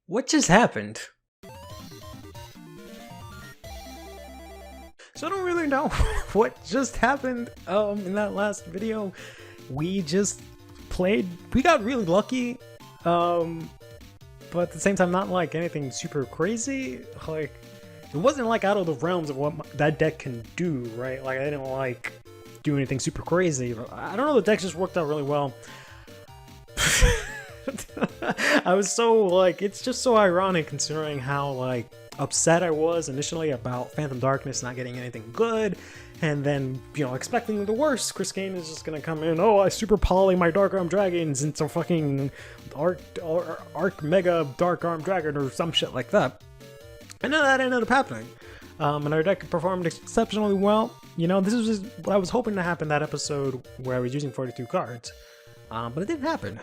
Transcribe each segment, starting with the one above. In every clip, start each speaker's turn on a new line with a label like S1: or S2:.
S1: What just happened? So I don't really know what just happened in that last video. We just played, we got really lucky, but at the same time not like anything super crazy. Like, it wasn't like out of the realms of what that deck can do, right? Like, I didn't like do anything super crazy, but I don't know, the deck just worked out really well. I was so like, it's just so ironic considering how like upset I was initially about Phantom Darkness not getting anything good, and then, you know, expecting the worst. ChrisCaine is just gonna come in, oh, I super poly my Dark Arm Dragons into fucking Arc Mega Dark Arm Dragon or some shit like that. And then that ended up happening. And our deck performed exceptionally well. You know, this is what I was hoping to happen that episode where I was using 42 cards. But it didn't happen.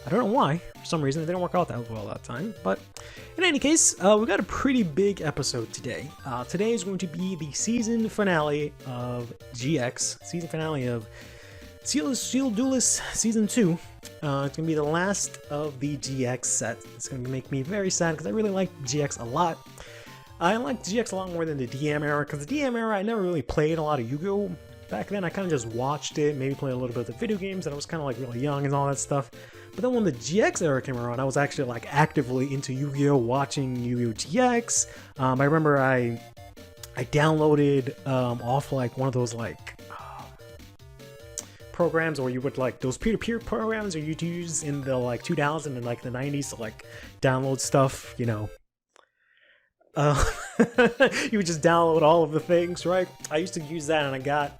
S1: I don't know why. For some reason, it didn't work out that well that time. But in any case, we got a pretty big episode today. Today is going to be the season finale of GX. Season finale of Duelist Season 2. It's going to be the last of the GX set. It's going to make me very sad because I really like GX a lot. I liked GX a lot more than the DM era, because the DM era I never really played a lot of Yu-Gi-Oh! Back then. I kind of just watched it, maybe played a little bit of the video games, and I was kind of like really young and all that stuff. But then when the GX era came around, I was actually like actively into Yu-Gi-Oh! Watching Yu-Gi-Oh! GX. I remember I downloaded off like one of those like programs, or you would like those peer-to-peer programs, or you'd use in the like 2000 and like the 90s to like download stuff, you know. You would just download all of the things, right? I used to use that, and I got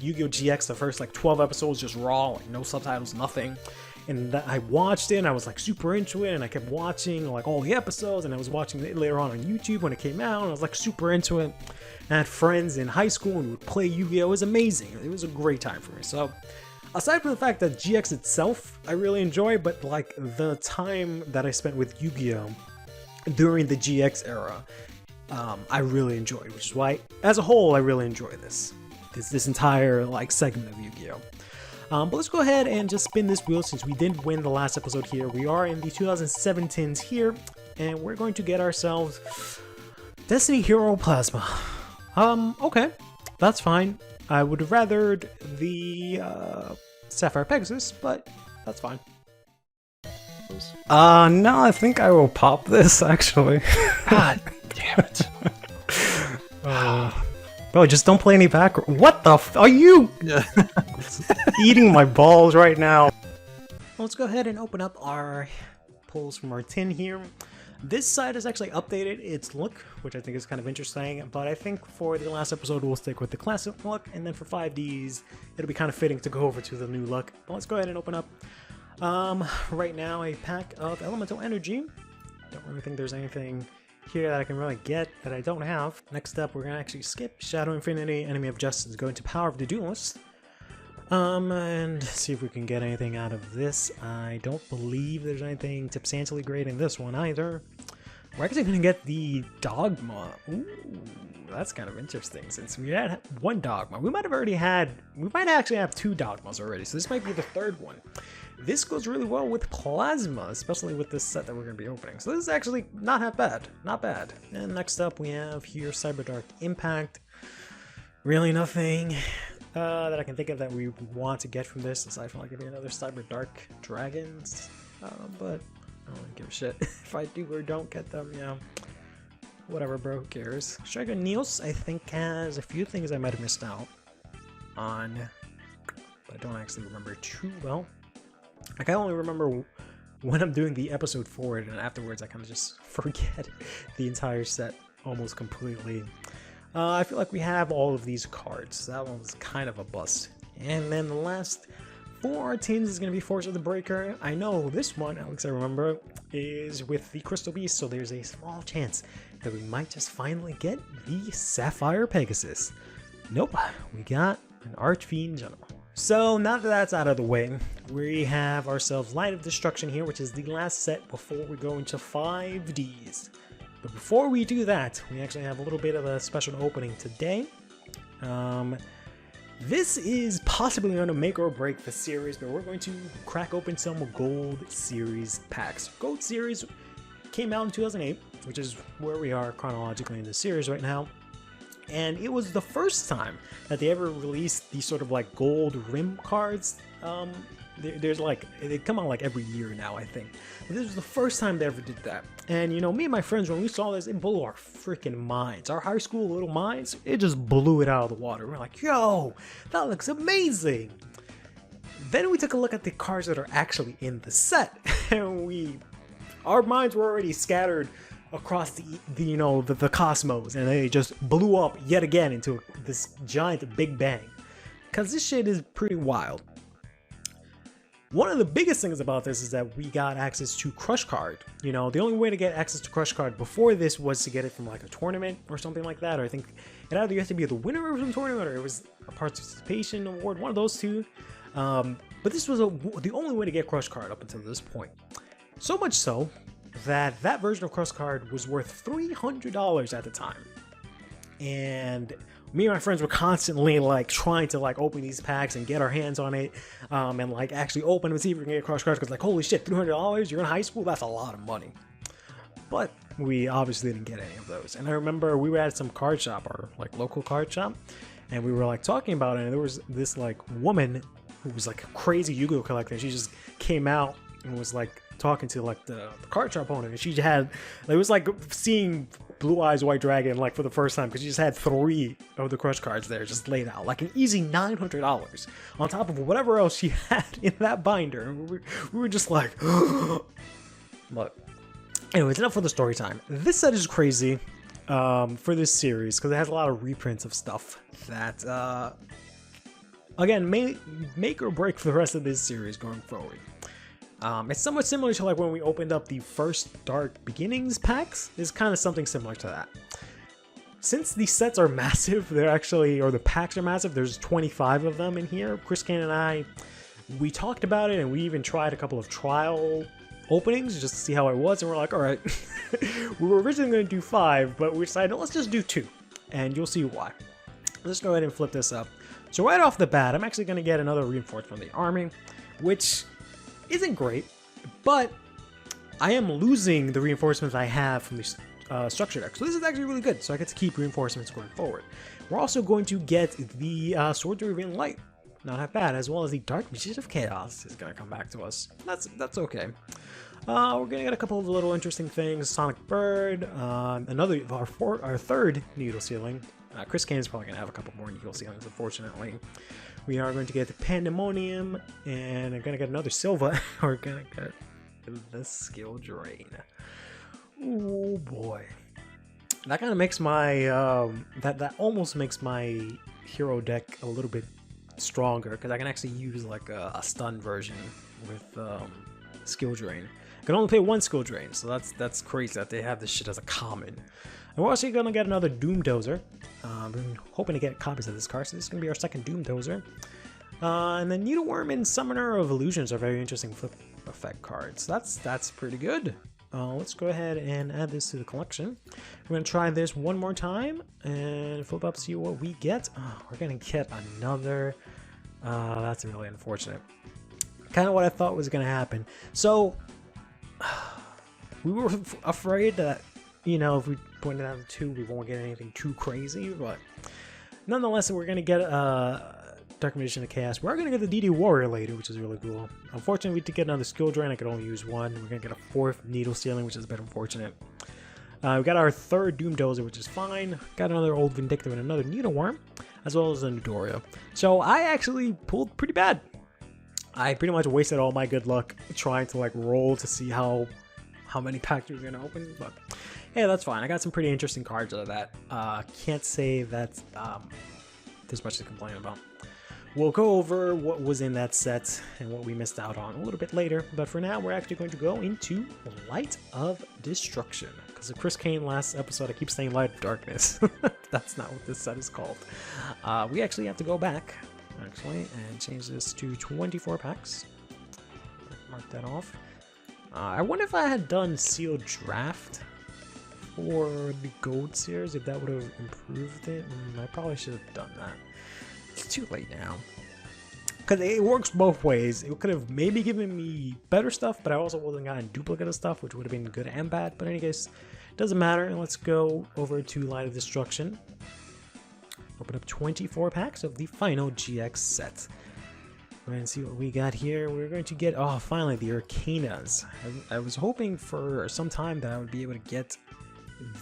S1: Yu-Gi-Oh! GX, the first like 12 episodes just raw, like no subtitles, nothing. And I watched it, and I was like super into it, and I kept watching like all the episodes, and I was watching it later on YouTube when it came out, and I was like super into it. And I had friends in high school and we would play Yu-Gi-Oh! It was amazing. It was a great time for me. So aside from the fact that GX itself I really enjoy, but like the time that I spent with Yu-Gi-Oh! During the GX era, I really enjoyed, which is why, as a whole, I really enjoy this entire like segment of Yu-Gi-Oh! But let's go ahead and just spin this wheel since we didn't win the last episode here. We are in the 2017s here, and we're going to get ourselves Destiny Hero Plasma. Okay, that's fine. I would have rathered the Sapphire Pegasus, but that's fine. No, I think I will pop this, actually.
S2: God damn it.
S1: Bro, just don't play any background. What the are you? Eating my balls right now. Let's go ahead and open up our pulls from our tin here. This side has actually updated its look, which I think is kind of interesting, but I think for the last episode we'll stick with the classic look, and then for 5Ds it'll be kind of fitting to go over to the new look. But let's go ahead and open up right now a pack of Elemental Energy. Don't really think there's anything here that I can really get that I don't have. Next up, we're gonna actually skip Shadow Infinity, Enemy of Justice, go into Power of the Duelist. And see if we can get anything out of this. I don't believe there's anything substantially great in this one either. We're actually gonna get the Dogma. Ooh, that's kind of interesting since we had one Dogma. We might actually have two Dogmas already, so this might be the third one. This goes really well with Plasma, especially with this set that we're going to be opening. So this is actually not half bad. Not bad. And next up we have here Cyberdark Impact. Really nothing that I can think of that we want to get from this, aside from like getting another Cyberdark Dragons. But I don't give a shit if I do or don't get them, you know. Whatever, bro, who cares? Striker Neos, I think, has a few things I might have missed out on, but I don't actually remember too well. I can only remember when I'm doing the episode forward, and afterwards I kind of just forget the entire set almost completely. I feel like we have all of these cards. That one was kind of a bust. And then the last for our tins is going to be Force of the Breaker. I know this one, at least I remember, is with the Crystal Beast, so there's a small chance that we might just finally get the Sapphire Pegasus. Nope, we got an Archfiend General. So now that that's out of the way, we have ourselves Light of Destruction here, which is the last set before we go into 5Ds. But before we do that, we actually have a little bit of a special opening today. This is possibly going to make or break the series, but we're going to crack open some Gold Series packs. Gold Series came out in 2008, which is where we are chronologically in the series right now. And it was the first time that they ever released these sort of like gold rim cards. There's like, they come out like every year now, I think. But this was the first time they ever did that. And you know, me and my friends, when we saw this, it blew our freaking minds. Our high school little minds, it just blew it out of the water. We're like, yo, that looks amazing. Then we took a look at the cards that are actually in the set, and our minds were already scattered across the cosmos, and they just blew up yet again into this giant big bang. Cause this shit is pretty wild. One of the biggest things about this is that we got access to Crush Card. You know, the only way to get access to Crush Card before this was to get it from like a tournament or something like that. Or I think it either you have to be the winner of some tournament or it was a participation award, one of those two. But this was the only way to get Crush Card up until this point. So much so that that version of Crush Card was worth $300 at the time. And me and my friends were constantly like trying to like open these packs and get our hands on it, and like actually open them and see if we can get Crush Cards, because like, holy shit, $300? You're in high school? That's a lot of money. But we obviously didn't get any of those. And I remember we were at some card shop, or like local card shop, and we were like talking about it, and there was this like woman who was like a crazy Yu-Gi-Oh collector. She just came out and was like talking to like the card shop owner, and she had, it was like seeing Blue Eyes White Dragon like for the first time, because she just had 3 of the Crush Cards there just laid out, like an easy $900 on top of whatever else she had in that binder. And we were just like, but anyways, enough for the story time. This set is crazy for this series because it has a lot of reprints of stuff that again may make or break for the rest of this series going forward. It's somewhat similar to like when we opened up the first Dark Beginnings packs. It's kind of something similar to that. Since these sets are massive, they're actually, or the packs are massive, there's 25 of them in here. ChrisCaine and I, we talked about it, and we even tried a couple of trial openings just to see how it was, and we're like, all right, we were originally going to do 5, but we decided, let's just do 2, and you'll see why. Let's go ahead and flip this up. So right off the bat, I'm actually going to get another reinforcement from the army, which isn't great, but I am losing the reinforcements I have from the structure deck. So this is actually really good, so I get to keep reinforcements going forward. We're also going to get the Swords of Revealing Light, not half bad, as well as the Dark Magician of Chaos is going to come back to us. That's okay. We're going to get a couple of little interesting things. Sonic Bird, another our third Needle Ceiling. ChrisCaine is probably going to have a couple more Needle Ceilings, unfortunately. We are going to get the Pandemonium, and we're going to get another Silva. We're going to get the Skill Drain. Oh boy. That kind of makes my, that almost makes my hero deck a little bit stronger, because I can actually use like a stun version with Skill Drain. I can only play 1 Skill Drain, so that's crazy that they have this shit as a common. And we're also going to get another Doom Dozer. I've been hoping to get copies of this card, so this is going to be our second Doom Dozer. And then Needleworm and Summoner of Illusions are very interesting flip effect cards. That's pretty good. Let's go ahead and add this to the collection. We're going to try this one more time and flip up, see what we get. We're going to get another. That's really unfortunate. Kind of what I thought was going to happen. So we were afraid that, you know, if we pointed out the 2, we won't get anything too crazy, but nonetheless, we're going to get Dark Magician of Chaos. We're going to get the DD Warrior later, which is really cool. Unfortunately, we did get another Skill Drain. I could only use 1. We're going to get a 4th Needle Ceiling, which is a bit unfortunate. We got our 3rd Doom Dozer, which is fine. Got another Old Vindictive and another Needleworm, as well as a Nidoria. So I actually pulled pretty bad. I pretty much wasted all my good luck trying to like roll to see how many packs we were going to open, but hey, that's fine. I got some pretty interesting cards out of that. Can't say that there's much to complain about. We'll go over what was in that set and what we missed out on a little bit later, but for now, we're actually going to go into Light of Destruction. Because of ChrisCaine last episode, I keep saying Light of Darkness. That's not what this set is called. We actually have to go back, actually, and change this to 24 packs. Mark that off. I wonder if I had done Sealed Draft for the Gold Series, if that would have improved it. I probably should have done that. It's too late now. Because it works both ways. It could have maybe given me better stuff, but I also wasn't gotten duplicate of stuff, which would have been good and bad. But in any case, doesn't matter. Let's go over to Light of Destruction. Open up 24 packs of the final GX set. Go ahead and see what we got here. We're going to get, oh, finally, the Arcanas. I was hoping for some time that I would be able to get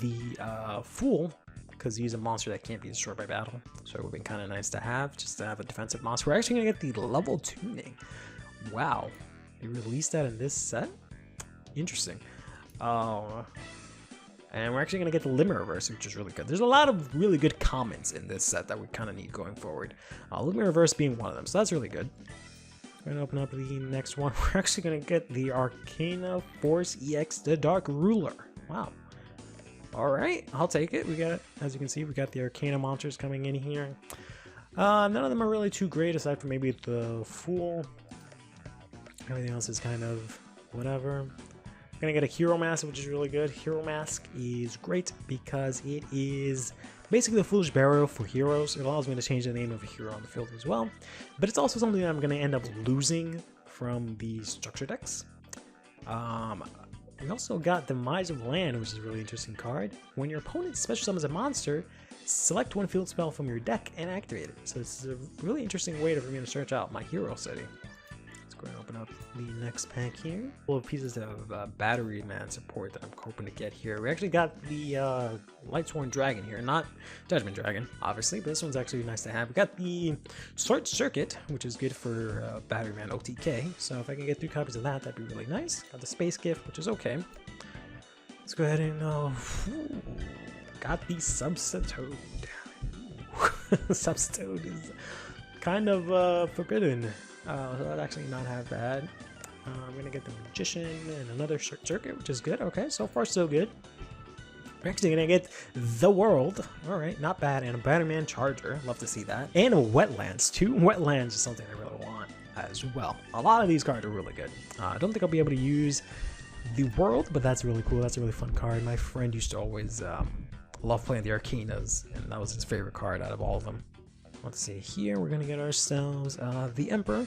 S1: the Fool, because he's a monster that can't be destroyed by battle. So it would have been kind of nice to have, just to have a defensive monster. We're actually going to get the level tuning. Wow. They released that in this set? Interesting. And we're actually going to get the Limit Reverse, which is really good. There's a lot of really good comments in this set that we kind of need going forward. Limit Reverse being one of them, so that's really good. We're going to open up the next one. We're actually going to get the Arcana Force EX, the Dark Ruler. Wow. Alright, I'll take it. We got, as you can see, we got the Arcana monsters coming in here. None of them are really too great, aside from maybe the Fool. Everything else is kind of whatever. Gonna get a Hero Mask, which is really good. Hero Mask is great because it is basically the Foolish Barrier for heroes. It allows me to change the name of a hero on the field as well. But it's also something that I'm gonna end up losing from the structure decks. We also got the Demise of Land, which is a really interesting card. When your opponent special summons a monster, select one field spell from your deck and activate it. So this is a really interesting way for me to search out my hero city. Go ahead and open up the next pack here. Full of pieces of Battery Man support that I'm hoping to get here. We actually got the Lightsworn Dragon here, not Judgment Dragon, obviously, but this one's actually nice to have. We got the Short Circuit, which is good for Battery Man OTK, so if I can get 3 copies of that, that'd be really nice. Got the Space Gift, which is okay. Let's go ahead and got the Substitute. Substitute is kind of forbidden. So that'd actually not have bad. I'm gonna get the Magician and another Short Circuit, which is good. Okay, so far so good. We're actually gonna get the World. All right, not bad. And a Batman Charger. Love to see that. And a Wetlands. 2 Wetlands is something I really want as well. A lot of these cards are really good. I don't think I'll be able to use the World, but that's really cool. That's a really fun card. My friend used to always love playing the Arcanas, and that was his favorite card out of all of them. Let's see here, we're gonna get ourselves the Emperor,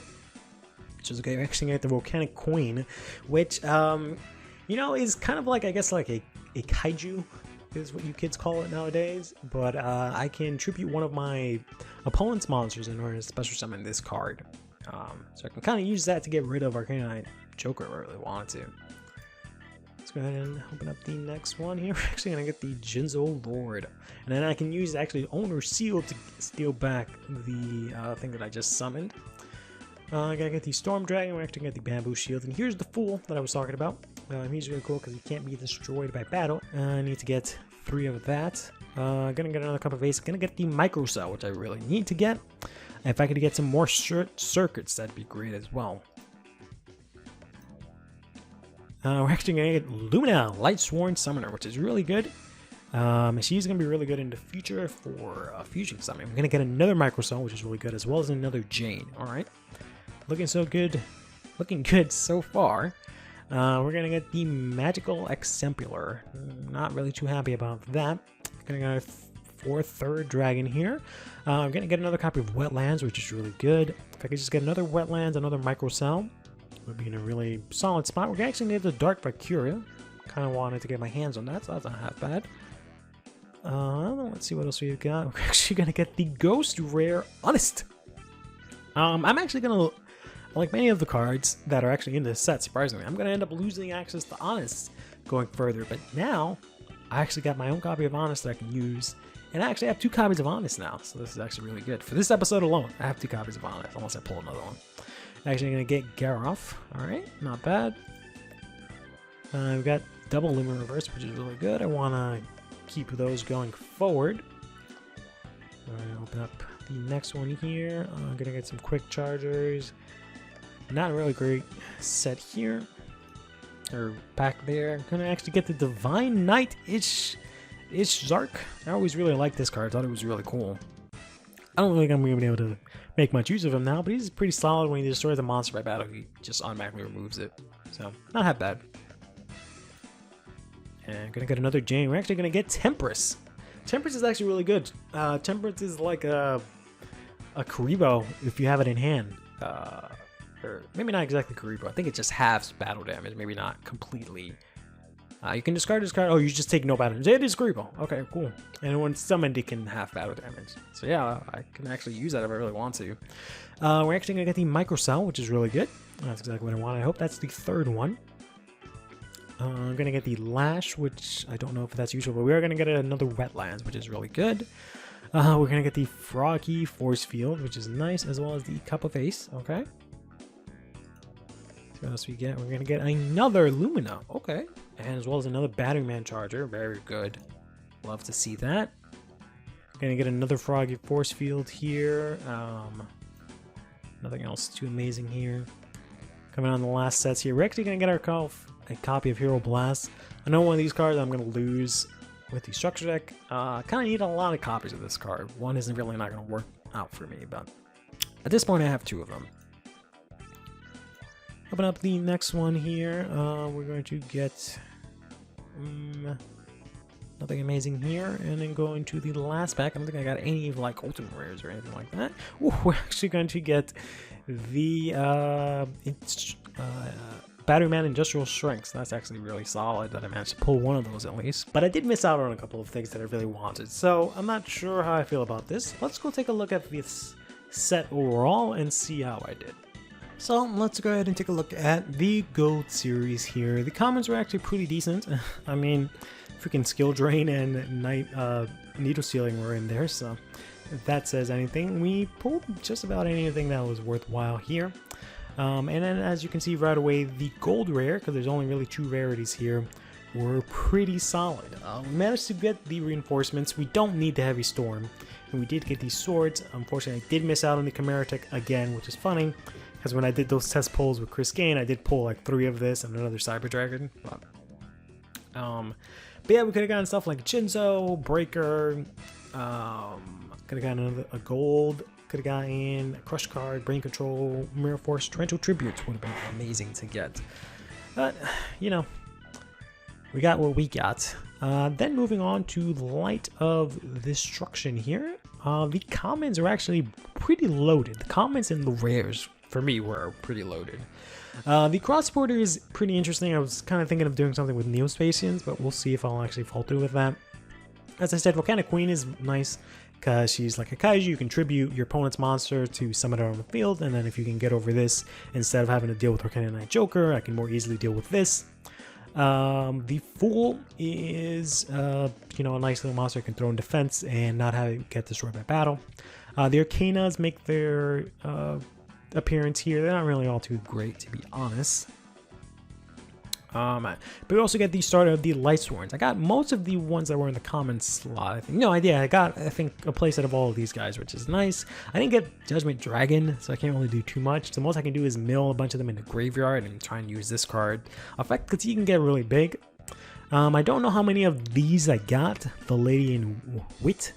S1: which is okay. We're actually gonna get the Volcanic Queen, which you know, is kind of like, I guess, like a kaiju is what you kids call it nowadays. But I can tribute one of my opponent's monsters in order to special summon this card. So I can kind of use that to get rid of Arcanine Joker if I really wanted to. Let's go ahead and open up the next one here. We're actually going to get the Jinzo Lord. And then I can use actually Owner Seal to steal back the thing that I just summoned. I gotta get the Storm Dragon. We're actually going to get the Bamboo Shield. And here's the Fool that I was talking about. He's really cool because he can't be destroyed by battle. I need to get 3 of that. Gonna get another Cup of Ace. Gonna get the Micro Cell, which I really need to get. If I could get some more circuits, that'd be great as well. We're actually going to get Lumina, Lightsworn Summoner, which is really good. She's going to be really good in the future for Fusion Summoning. We're going to get another Micro Cell, which is really good, as well as another Jane. Alright. Looking so good. Looking good so far. We're going to get the Magical Exemplar. Not really too happy about that. Going to get a 4/3 Dragon here. I'm going to get another copy of Wetlands, which is really good. If I could just get another Wetlands, another Micro Cell, would be in a really solid spot. We're actually going to get the Dark Valkyria. Kind of wanted to get my hands on that, so that's not half bad. Let's see what else we've got. We're actually going to get the Ghost Rare Honest. I'm actually going to, like many of the cards that are actually in this set, surprisingly, I'm going to end up losing access to Honest going further. But now, I actually got my own copy of Honest that I can use. And I actually have 2 copies of Honest now, so this is actually really good. For this episode alone, I have 2 copies of Honest, unless I pull another one. Actually going to get Garoth. Alright, not bad. We've got double Limit Reverse, which is really good. I want to keep those going forward. Alright, open up the next one here. I'm going to get some Quick Chargers. Not a really great set here. Or back there. I'm going to actually get the Divine Knight Zark. I always really liked this card. I thought it was really cool. I don't think I'm going to be able to make much use of him now, but he's pretty solid. When he destroys a monster by battle, he just automatically removes it. So, not half bad. And gonna get another Jane. We're actually gonna get Temperance. Temperance is actually really good. Temperance is like a Karibo if you have it in hand. or maybe not exactly Karibo. I think it just halves battle damage, maybe not completely. You can discard this card. Oh, you just take no battle damage. It is Karibo. Okay, cool. And when summoned, it can half battle damage. So yeah, I can actually use that if I really want to. We're actually gonna get the Micro Cell, which is really good. That's exactly what I want. I hope that's the third one. I'm gonna get the Lash, which I don't know if that's useful, but we are gonna get another Wetlands, which is really good. We're gonna get the Froggy Force Field, which is nice, as well as the Cup of Ace. Okay. So what else we get? We're gonna get another Lumina. Okay. And as well as another Battery Man Charger. Very good. Love to see that. Gonna get another Froggy Force Field here. Nothing else too amazing here. Coming on the last sets here. We're actually gonna get ourselves a copy of Hero Blast. I know one of these cards I'm gonna lose with the structure deck. Kind of need a lot of copies of this card. One isn't really not gonna work out for me, but at this point I have 2 of them. Open up the next one here. We're going to get nothing amazing here, and then go into the last pack. I don't think I got any of like ultimate rares or anything like that. Ooh, we're actually going to get the Battery Man Industrial Strength. So that's actually really solid that I managed to pull one of those at least. But I did miss out on a couple of things that I really wanted, so I'm not sure how I feel about this. Let's go take a look at this set overall and see how I did. So let's go ahead and take a look at the Gold Series here. The comments were actually pretty decent. I mean, freaking Skill Drain and Needle Stealing were in there, so if that says anything, we pulled just about anything that was worthwhile here. And then as you can see right away, the Gold Rare, because there's only really 2 rarities here, were pretty solid. We managed to get the reinforcements. We don't need the Heavy Storm, and we did get these swords. Unfortunately, I did miss out on the Chimera Tech again, which is funny, because when I did those test pulls with ChrisCaine, I did pull like 3 of this and another Cyber Dragon. But yeah, we could have gotten stuff like Jinzo, Breaker, could have gotten a gold, could have gotten a Crush card, Brain Control, Mirror Force, Torrential Tributes would have been amazing to get. But, you know, we got what we got. Then moving on to Light of Destruction here. The comments are actually pretty loaded. The comments and the rares, for me, were pretty loaded. The cross border is pretty interesting. I was kind of thinking of doing something with Neospacians, but we'll see if I'll actually fall through with that. As I said, Volcanic Queen is nice because she's like a kaiju. You can tribute your opponent's monster to summon it on the field, and then if you can get over this, instead of having to deal with Volcanic Knight Joker, I can more easily deal with this. The Fool is, you know, a nice little monster you can throw in defense and not have it get destroyed by battle. The Arcanas make their appearance here. They're not really all too great, to be honest. But we also get the start of the Light Swords. I got most of the ones that were in the common slot. I think. No idea. I got, I think, a playset of all of these guys, which is nice. I didn't get Judgment Dragon, so I can't really do too much. The most I can do is mill a bunch of them in the graveyard and try and use this card effect because he can get really big. I don't know how many of these I got. The Lady in Wit.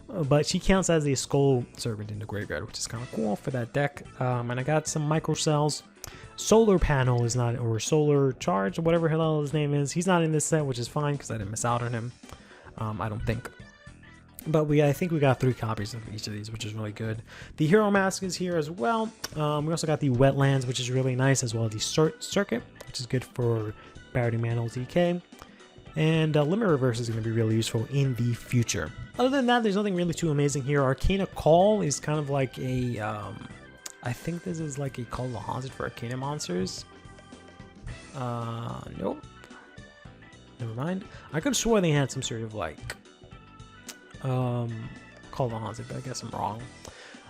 S1: But she counts as a Skull Servant in the graveyard, which is kind of cool for that deck. And I got some Micro Cells. Solar Panel is not, or Solar Charge, or whatever the hell his name is. He's not in this set, which is fine because I didn't miss out on him. I don't think. But I think we got 3 copies of each of these, which is really good. The Hero Mask is here as well. We also got the Wetlands, which is really nice, as well as the Circuit, which is good for Barity Mantle DK. And Limit Reverse is going to be really useful in the future. Other than that, there's nothing really too amazing here. Arcana Call is kind of like a... I think this is like a Call of the Haunted for Arcana monsters. Nope. Never mind. I could have sworn they had some sort of like... Call of the Haunted, but I guess I'm wrong.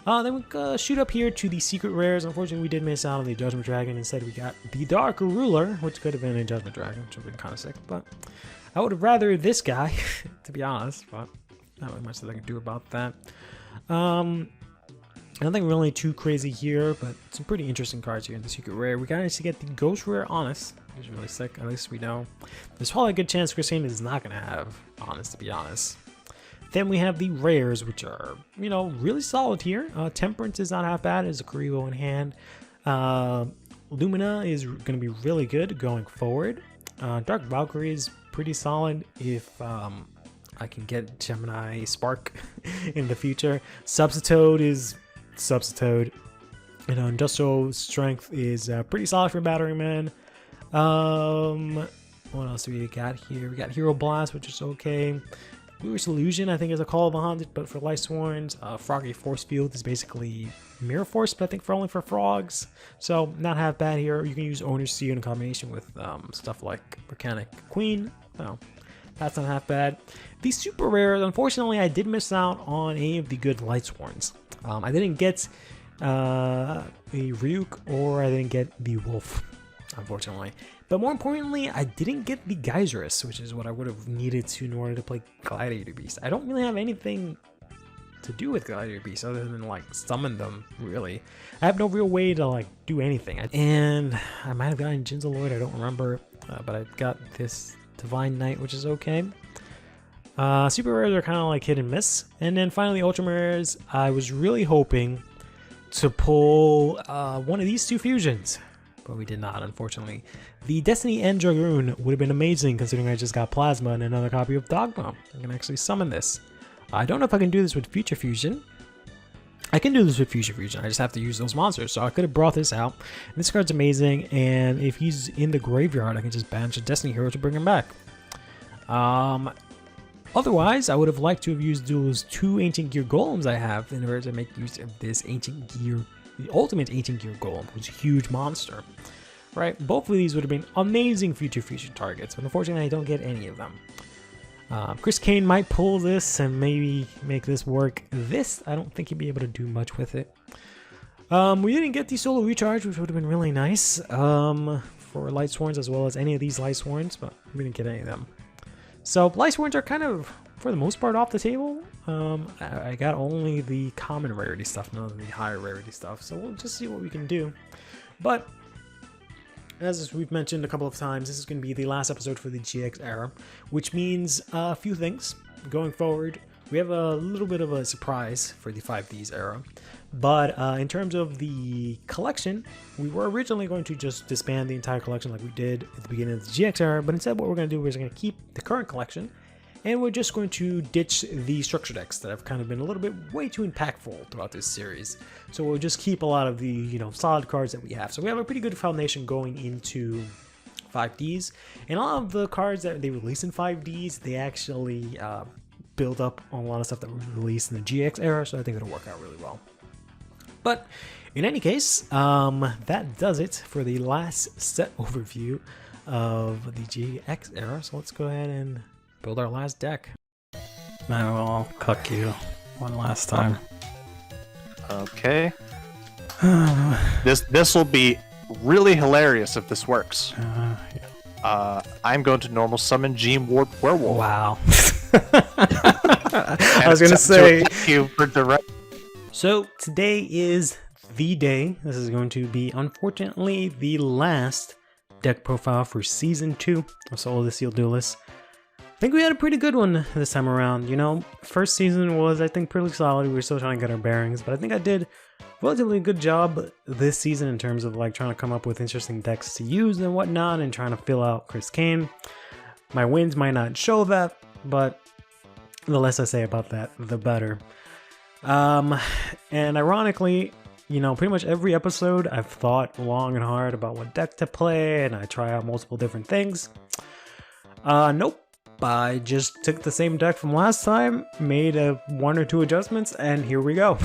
S1: Then we shoot up here to the Secret Rares. Unfortunately, we did miss out on the Judgment Dragon. Instead, we got the Dark Ruler, which could have been a Judgment Dragon, which would have been kind of sick. But I would have rather this guy, to be honest. But not really much that I can do about that. Nothing really too crazy here, but some pretty interesting cards here in the Secret Rare. We managed to get the Ghost Rare Honest, which is really sick. At least we know. There's probably a good chance ChrisCaine is not going to have Honest, to be honest. Then we have the rares, which are, you know, really solid here. Temperance is not half bad. It's a Karibo in hand. Lumina is going to be really good going forward. Dark Valkyrie is pretty solid if I can get Gemini Spark in the future. Substitute is Substitute. You know, industrial strength is pretty solid for Battery Man. What else do we got here? We got Hero Blast, which is okay. Bluish Illusion, I think, is a Call of the Haunted, but for Light Sworns. Froggy Force Field is basically Mirror Force, but I think only for frogs. So, not half bad here. You can use Owner's Seal in combination with stuff like Mechanic Queen. So, that's not half bad. These super rares, unfortunately, I did miss out on any of the good Light Sworns. I didn't get the Ryuk, or I didn't get the Wolf, unfortunately. But more importantly, I didn't get the Geyserus, which is what I would have needed to in order to play Gladiator Beast. I don't really have anything to do with Gladiator Beast other than like summon them, really. I have no real way to like do anything. And I might have gotten Jinzaloid, I don't remember, but I got this Divine Knight, which is okay. Super rares are kind of like hit and miss. And then finally, Ultra rares, I was really hoping to pull one of these two fusions, but we did not, unfortunately. The Destiny End Dragoon would have been amazing considering I just got Plasma and another copy of Dogma. I can actually summon this. I don't know if I can do this with Future Fusion. I can do this with Future Fusion, I just have to use those monsters. So I could have brought this out. And this card's amazing, and if he's in the graveyard, I can just banish a Destiny hero to bring him back. Otherwise, I would have liked to have used those 2 Ancient Gear Golems I have in order to make use of this Ancient Gear, the ultimate Ancient Gear Golem, which is a huge monster. Right? Both of these would have been amazing Future Fusion targets, but unfortunately I don't get any of them. ChrisCaine might pull this and maybe make this work. This, I don't think he'd be able to do much with it. We didn't get the Solo Recharge, which would have been really nice for Light Sworns as well as any of these Light Sworns, but we didn't get any of them. So Light Sworns are kind of, for the most part, off the table. I got only the common rarity stuff, none of the higher rarity stuff, so we'll just see what we can do. But as we've mentioned a couple of times, this is going to be the last episode for the GX era, which means a few things. Going forward, we have a little bit of a surprise for the 5Ds era, but in terms of the collection, we were originally going to just disband the entire collection like we did at the beginning of the GX era, but instead what we're going to do is we're going to keep the current collection, and we're just going to ditch the structure decks that have kind of been a little bit way too impactful throughout this series. So we'll just keep a lot of the, you know, solid cards that we have. So we have a pretty good foundation going into 5Ds. And a lot of the cards that they release in 5Ds, they actually build up on a lot of stuff that was released in the GX era. So I think it'll work out really well. But in any case, that does it for the last set overview of the GX era. So let's go ahead and build our last deck.
S2: I will cuck you one last time.
S3: Okay. This will be really hilarious if this works.
S2: Yeah.
S3: I'm going to normal summon Gene Warp Werewolf.
S2: Wow.
S1: I was gonna say.
S3: You for direct.
S1: So today is the day. This is going to be, unfortunately, the last deck profile for Season 2 of Solo the Sealed Duelist. I think we had a pretty good one this time around. You know, first season was, I think, pretty solid. We were still trying to get our bearings, but I think I did a relatively good job this season in terms of like trying to come up with interesting decks to use and whatnot, and trying to fill out ChrisCaine. My wins might not show that, but the less I say about that, the better. And ironically, you know, pretty much every episode I've thought long and hard about what deck to play, and I try out multiple different things. Nope. I just took the same deck from last time, made 1 or 2 adjustments, and here we go.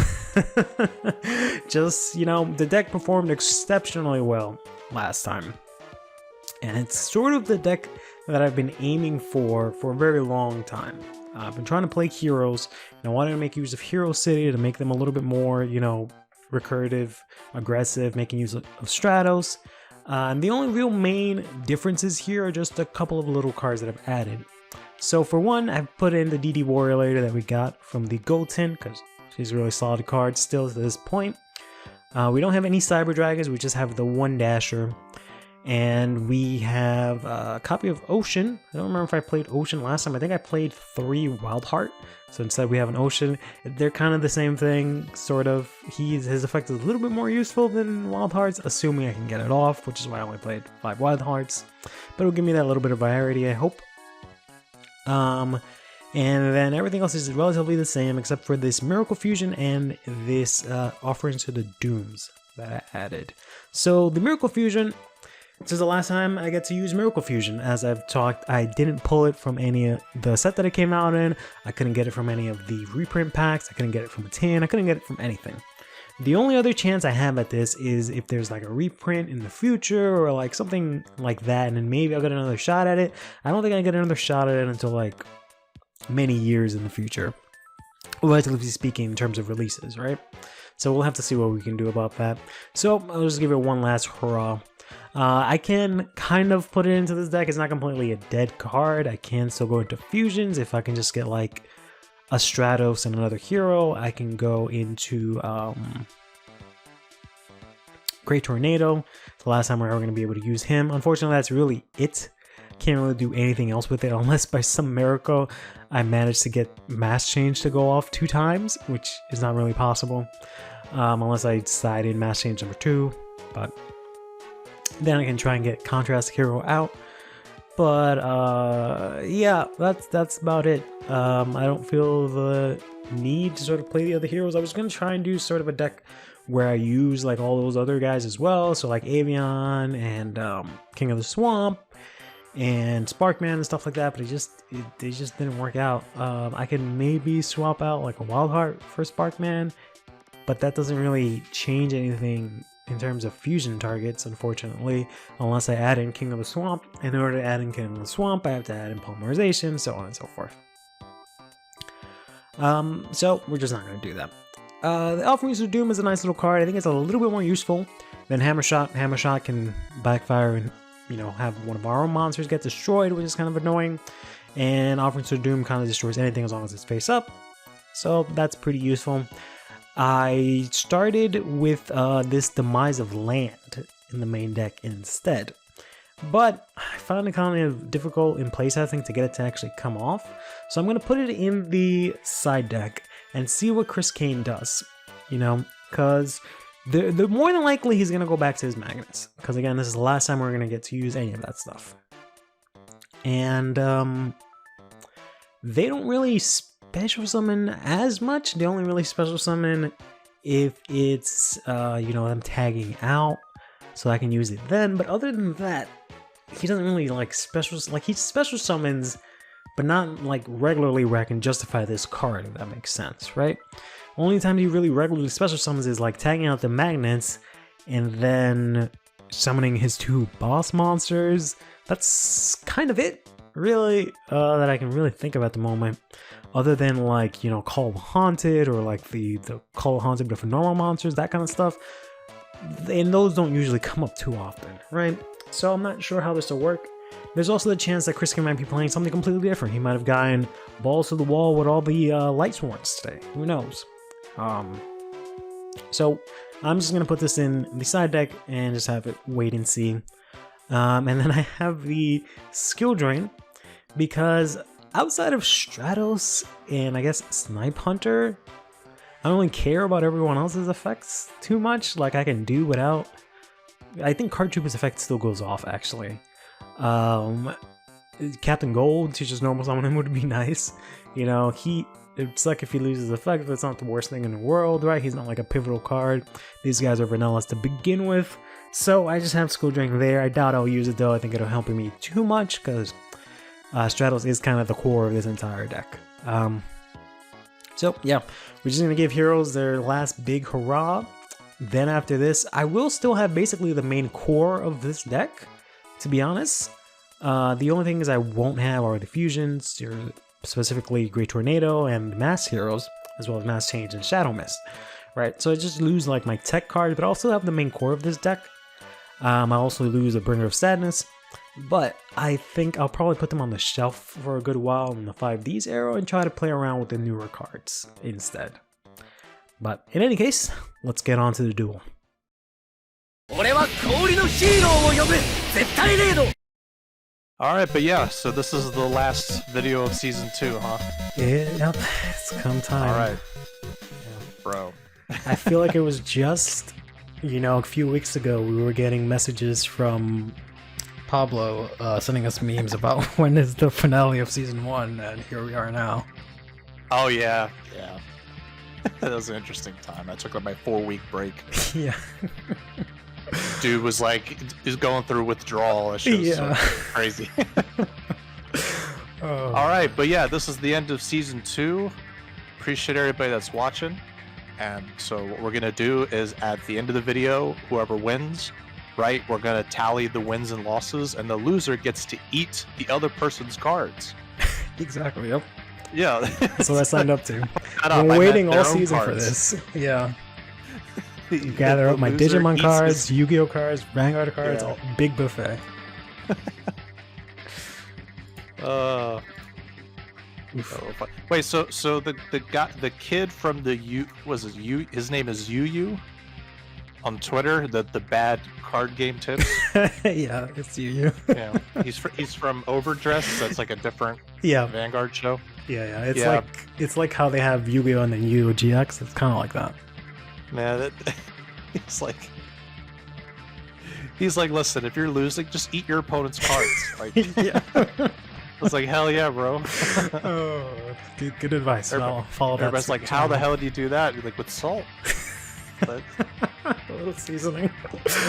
S1: Just, you know, the deck performed exceptionally well last time. And it's sort of the deck that I've been aiming for a very long time. I've been trying to play heroes, and I wanted to make use of Hero City to make them a little bit more, you know, recursive, aggressive, making use of Stratos. And the only real main differences here are just a couple of little cards that I've added. So for one, I've put in the DD Warrior Lady that we got from the Gold Tin, because she's a really solid card still to this point. We don't have any Cyber Dragons, we just have the 1-dasher. And we have a copy of Ocean. I don't remember if I played Ocean last time. I think I played 3 Wildheart. So instead we have an Ocean. They're kind of the same thing, sort of. His effect is a little bit more useful than Wildheart's, assuming I can get it off, which is why I only played 5 Wildhearts. But it'll give me that little bit of variety, I hope. And then everything else is relatively the same, except for this Miracle Fusion and this Offerings to the Dooms that I added. So the Miracle Fusion, this is the last time I get to use Miracle Fusion. As I've talked, I didn't pull it from any of the set that it came out in. I couldn't get it from any of the reprint packs. I couldn't get it from a tin. I couldn't get it from anything. The only other chance I have at this is if there's like a reprint in the future or like something like that, and then maybe I'll get another shot at it. I don't think I get another shot at it until like many years in the future, relatively speaking, in terms of releases, right? So we'll have to see what we can do about that. So I'll just give it one last hurrah. I can kind of put it into this deck. It's not completely a dead card. I can still go into fusions. If I can just get like a Stratos and another hero, I can go into Great Tornado. The last time we're ever going to be able to use him. Unfortunately, that's really it. Can't really do anything else with it unless by some miracle I managed to get Mass Change to go off 2 times, which is not really possible. Unless I decide in Mass Change number 2, but then I can try and get Contrast Hero out. But yeah, that's about it. I don't feel the need to sort of play the other heroes. I was going to try and do sort of a deck where I use like all those other guys as well. So like Avian and King of the Swamp and Sparkman and stuff like that, but they just didn't work out. I can maybe swap out like a Wildheart for Sparkman, but that doesn't really change anything in terms of fusion targets, unfortunately, unless I add in King of the Swamp. In order to add in King of the Swamp, I have to add in Polymerization, so on and so forth. So we're just not going to do that. The Alchemist of Doom is a nice little card. I think it's a little bit more useful than Hammershot. Hammershot can backfire and, you know, have one of our own monsters get destroyed, which is kind of annoying. And Alchemist of Doom kind of destroys anything as long as it's face up. So that's pretty useful. I started with this Demise of Land in the main deck instead, but I found it kind of difficult in playtesting to get it to actually come off, so I'm going to put it in the side deck and see what ChrisCaine does, you know, because the more than likely he's going to go back to his magnets, because again, this is the last time we're going to get to use any of that stuff. And they don't really special summon as much. They only really special summon if it's you know, I'm tagging out, so I can use it then. But other than that, he doesn't really like special, like he special summons, but not like regularly where I can justify this card, if that makes sense, right? Only time he really regularly special summons is like tagging out the magnets and then summoning his 2 boss monsters. That's kind of it, really, that I can really think of at the moment. Other than like, you know, Call of Haunted or like the Call of Haunted but for normal monsters, that kind of stuff. And those don't usually come up too often, right? So I'm not sure how this will work. There's also the chance that ChrisCaine might be playing something completely different. He might have gotten balls to the wall with all the Light Sworns today. Who knows? So I'm just going to put this in the side deck and just have it wait and see. And then I have the Skill Drain because outside of Stratos and I guess Snipe Hunter, I don't really care about everyone else's effects too much. Like I can do without. I think Card Trooper's effect still goes off actually. Captain Gold to just normal summon him would be nice. You know, it'd suck if he loses effect, but it's not the worst thing in the world, right? He's not like a pivotal card. These guys are vanillas to begin with. So I just have Skill Drain there. I doubt I'll use it though. I think it'll help me too much because Stratos is kind of the core of this entire deck. So yeah, we're just gonna give heroes their last big hurrah. Then after this, I will still have basically the main core of this deck, to be honest. The only things I won't have are the fusions, specifically Great Tornado and Mass Heroes, as well as Mass Change and Shadow Mist. Right, so I just lose like my tech card, but I also have the main core of this deck. I also lose a Bringer of Sadness, but I think I'll probably put them on the shelf for a good while in the 5Ds era and try to play around with the newer cards instead. But in any case, let's get on to the duel.
S3: Alright, but yeah, so this is the last video of Season 2, huh?
S1: Yep, it's come time.
S3: Alright.
S1: Yeah.
S3: Bro.
S1: I feel like it was just, you know, a few weeks ago we were getting messages from Pablo sending us memes about when is the finale of Season 1, and here we are now.
S3: Oh yeah.
S2: Yeah.
S3: That was an interesting time. I took like my 4-week break.
S1: Yeah.
S3: Dude was like, is going through withdrawal. That shit was so crazy.
S1: Oh.
S3: All right, but yeah, this is the end of season 2. Appreciate everybody that's watching. And so what we're gonna do is at the end of the video, whoever wins, right, we're gonna tally the wins and losses, and the loser gets to eat the other person's cards.
S1: Exactly. Yep.
S3: Yeah.
S1: That's what I signed up to.
S3: Shut up,
S1: I'm
S3: I
S1: waiting
S3: meant
S1: all
S3: their own
S1: season for
S3: cards.
S1: this. Yeah. Gather up my
S3: loser
S1: Digimon
S3: eats
S1: cards,
S3: his-
S1: Yu-Gi-Oh cards, Vanguard cards,
S3: Yeah.
S1: all, big buffet. Oof.
S3: Oh, wait, so the kid from the his name is Yu on Twitter, the bad card game tips.
S1: Yeah, it's Yu-Yu.
S3: Yeah, he's from Overdress. That's like a different
S1: Yeah,
S3: Vanguard show.
S1: yeah.
S3: Yeah.
S1: It's like how they have Yu-Gi-Oh and then Yu-Gi-Oh GX. It's kind of like that.
S3: Man, he's like, listen, if you're losing, just eat your opponent's cards. Like,
S1: Yeah.
S3: I was like, hell yeah, bro.
S1: Oh, good advice. I'll follow that.
S3: Everybody's like, how the hell do you do that? You're like, with salt. But
S1: A little seasoning.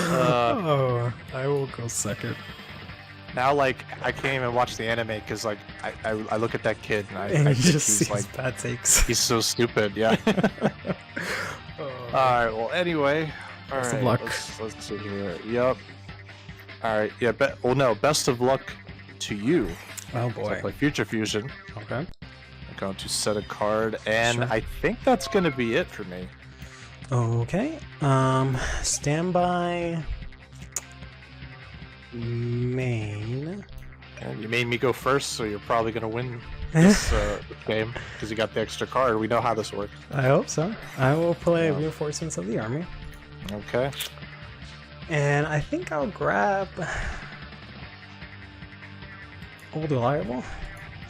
S3: Uh,
S1: I will go second.
S3: now, like, I can't even watch the anime because, like, I look at that kid and I
S1: And you
S3: think
S1: just see
S3: he's like,
S1: his bad takes.
S3: he's so stupid. Yeah. All right. Well, anyway. All
S1: Best of
S3: right.
S1: luck.
S3: Let's see here. Yep. All right. Yeah. Well, no. Best of luck to you.
S1: Oh
S3: So I
S1: boy.
S3: play Future Fusion.
S1: Okay.
S3: I'm going to set a card, and
S1: Sure.
S3: I think that's going to be it for me.
S1: Okay. Standby. Main.
S3: And you made me go first, so you're probably going to win this game because you got the extra card. We know how this works.
S1: I hope so. I will play
S3: Yeah.
S1: Reinforcements of the Army.
S3: Okay.
S1: And I think I'll grab Old Reliable.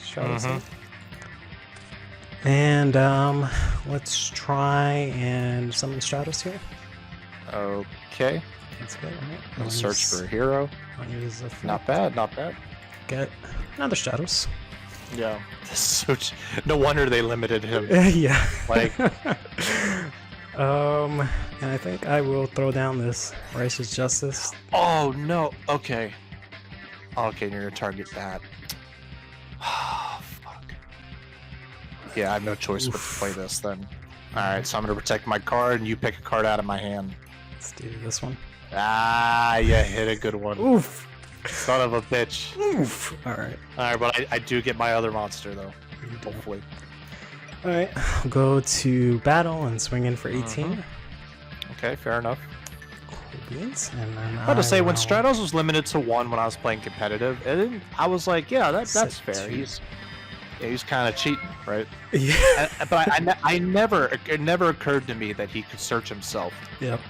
S1: Stratos.
S3: Mhm.
S1: And let's try and summon Stratos here.
S3: Okay.
S1: That's good. Right?
S3: I'll search for a hero.
S1: I'll use the
S3: Not bad. Not bad.
S1: Get another Stratos.
S3: Yeah. No wonder they limited him.
S1: Yeah.
S3: Like-
S1: and I think I will throw down this Righteous Justice.
S3: Oh no. Okay. Okay, you're gonna target that. Fuck. Yeah, I have no choice but to play this then. Alright, so I'm gonna protect my card and you pick a card out of my hand.
S1: Let's do this one.
S3: Ah, you hit a good one.
S1: Oof.
S3: Son of a bitch.
S1: Oof. Alright.
S3: Alright, but I do get my other monster though. Hopefully.
S1: Alright. I'll go to battle and swing in for 18.
S3: Mhm. Okay, fair enough.
S1: Cool beans. And then
S3: I gotta say, when
S1: will
S3: Stratos was limited to 1 when I was playing competitive, I was like, yeah, that's
S1: set
S3: fair.
S1: 2.
S3: He's kind of cheating, right?
S1: Yeah.
S3: But it never occurred to me that he could search himself.
S1: Yep.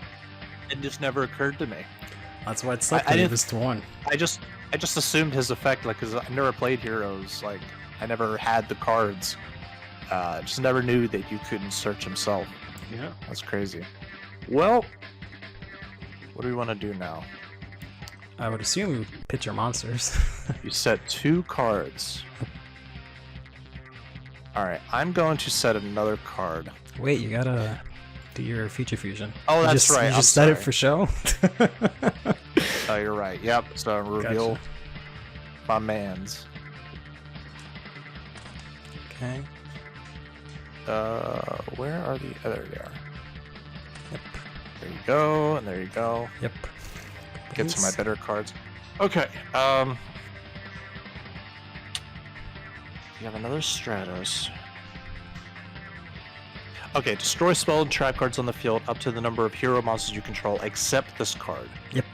S3: It just never occurred to me.
S1: That's why it sucked
S3: I
S1: that it
S3: didn't-
S1: was to 1.
S3: I just assumed his effect, like, cause I never played heroes, like, I never had the cards. Just never knew that you couldn't search himself.
S1: Yeah.
S3: That's crazy. Well, what do we want to do now?
S1: I would assume pitch your monsters.
S3: You set 2 cards. Alright, I'm going to set another card.
S1: Wait, you gotta do your Future Fusion.
S3: Oh,
S1: You
S3: that's
S1: just,
S3: right.
S1: You
S3: I'm
S1: just set it
S3: sorry.
S1: for show?
S3: Oh, you're right. Yep, so reveal
S1: Gotcha.
S3: my mans.
S1: Okay.
S3: Where are the... Oh, there they are.
S1: Yep.
S3: There you go, and there you go.
S1: Yep.
S3: Get to my
S1: Beans.
S3: better cards. Okay, you have another Stratos. Okay, destroy spell and trap cards on the field up to the number of hero monsters you control, except this card.
S1: Yep.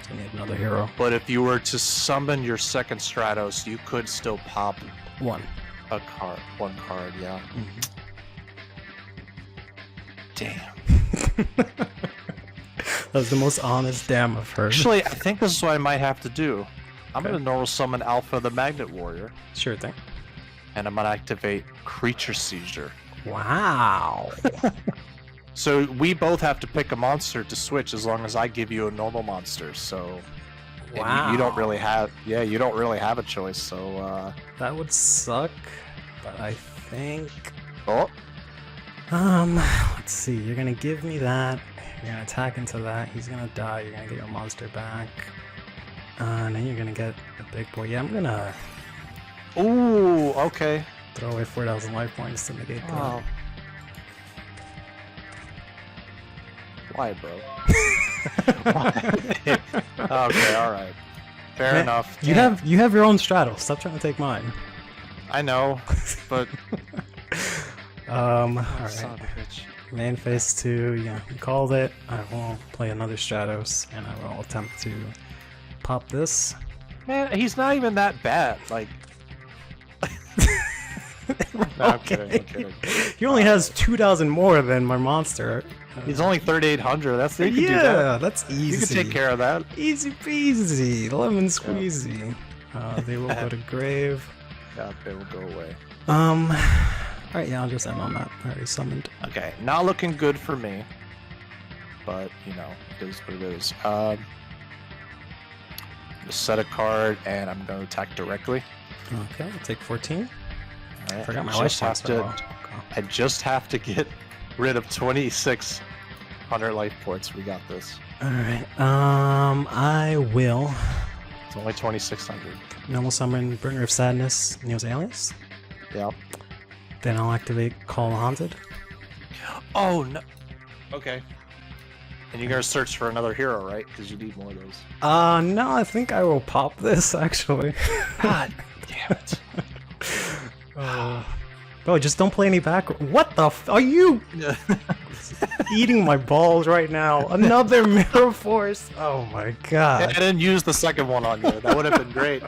S1: So I need another hero.
S3: But if you were to summon your second Stratos, you could still pop
S1: 1.
S3: a card. 1 card, yeah.
S1: Mm-hmm.
S3: Damn.
S1: That was the most honest damn I've heard.
S3: Actually, I think this is what I might have to do. I'm
S1: Okay.
S3: gonna normal summon Alpha the Magnet Warrior,
S1: Sure thing.
S3: and I'm gonna activate Creature Seizure.
S1: Wow.
S3: So we both have to pick a monster to switch as long as I give you a normal monster. So and
S1: Wow.
S3: you don't really have you don't really have a choice. So
S1: That would suck, but I think...
S3: oh
S2: Let's see. You're gonna give me that. You're gonna attack into that. He's gonna die. You're gonna get your monster back. And then you're gonna get a big boy. Yeah, I'm gonna
S3: Ooh, okay.
S2: throw away 4,000 life points to negate that.
S3: Oh. Why, bro? Why? Okay, alright. Fair enough.
S2: You have your own straddle. Stop trying to take mine.
S3: I know, but
S2: Alright.
S3: son of a bitch.
S2: Main phase 2, yeah, you called it. I will play another Stratos, and I will attempt to pop this.
S3: Man, he's not even that bad. Like, no, I'm kidding. I'm kidding.
S2: He only has 2,000 more than my monster.
S3: He's only 3,800. That's you can do
S2: Yeah,
S3: that.
S2: that's easy.
S3: You can take care of that.
S2: Easy peasy, lemon squeezy. They will go to grave.
S3: Yeah, they will go away.
S2: Alright, yeah, I'll just end on that. I already summoned.
S3: Okay, not looking good for me. But, you know, it is what it is. Just set a card, and I'm going to attack directly.
S2: Okay, I'll take 14.
S3: Alright,
S2: Forgot
S3: I
S2: my
S3: just
S2: life
S3: have
S2: points.
S3: to. I just have to get rid of 2,600 life points. We got this.
S2: Alright, I will
S3: It's only 2,600.
S2: normal summon Bringer of Sadness, Neo's Alias.
S3: Yeah.
S2: Then I'll activate Call the Haunted.
S3: Oh no. Okay. And you're gonna search for another hero, right? Because you need more of those.
S2: No, I think I will pop this actually.
S3: God damn it.
S2: Bro, just don't play any back. What the are you eating my balls right now? Another Mirror Force. Oh my god.
S3: I didn't use the second one on you. That would have been great.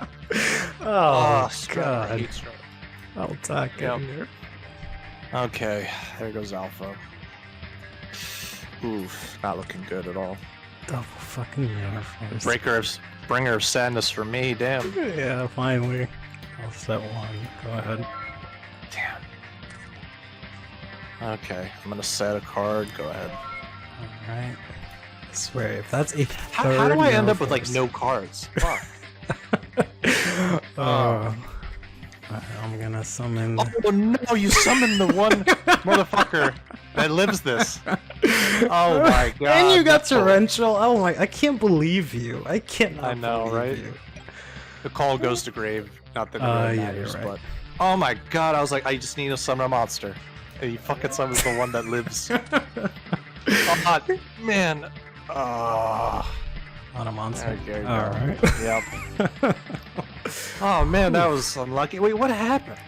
S2: Oh,
S3: Strider, I
S2: god.
S3: hate Strider.
S2: I'll attack
S3: Yep.
S2: here.
S3: Okay, there goes Alpha. Oof, not looking good at all.
S2: Double fucking Mirror Force.
S3: Bringer of Sadness for me, damn.
S2: Yeah, finally. I'll set one. Go ahead.
S3: Damn. Okay, I'm gonna set a card, go ahead.
S2: Alright. I swear, if that's a
S3: How do I end
S2: Mirror
S3: up with like
S2: Force-
S3: no cards? Fuck.
S2: I'm gonna summon.
S3: Oh no, you summoned the one motherfucker that lives this. Oh my god.
S2: And you got
S3: that's
S2: torrential. Oh my! I can't believe you. I cannot.
S3: I know,
S2: believe
S3: right?
S2: You.
S3: The call goes to grave. Not that it really
S2: Yeah,
S3: matters,
S2: you're right.
S3: but oh my god, I was like, I just need to summon a monster. And you fucking summoned the one that lives. Oh man.
S2: On a monster.
S3: There you go.
S2: All right.
S3: Yep. Oh man, that was unlucky. Wait, what happened?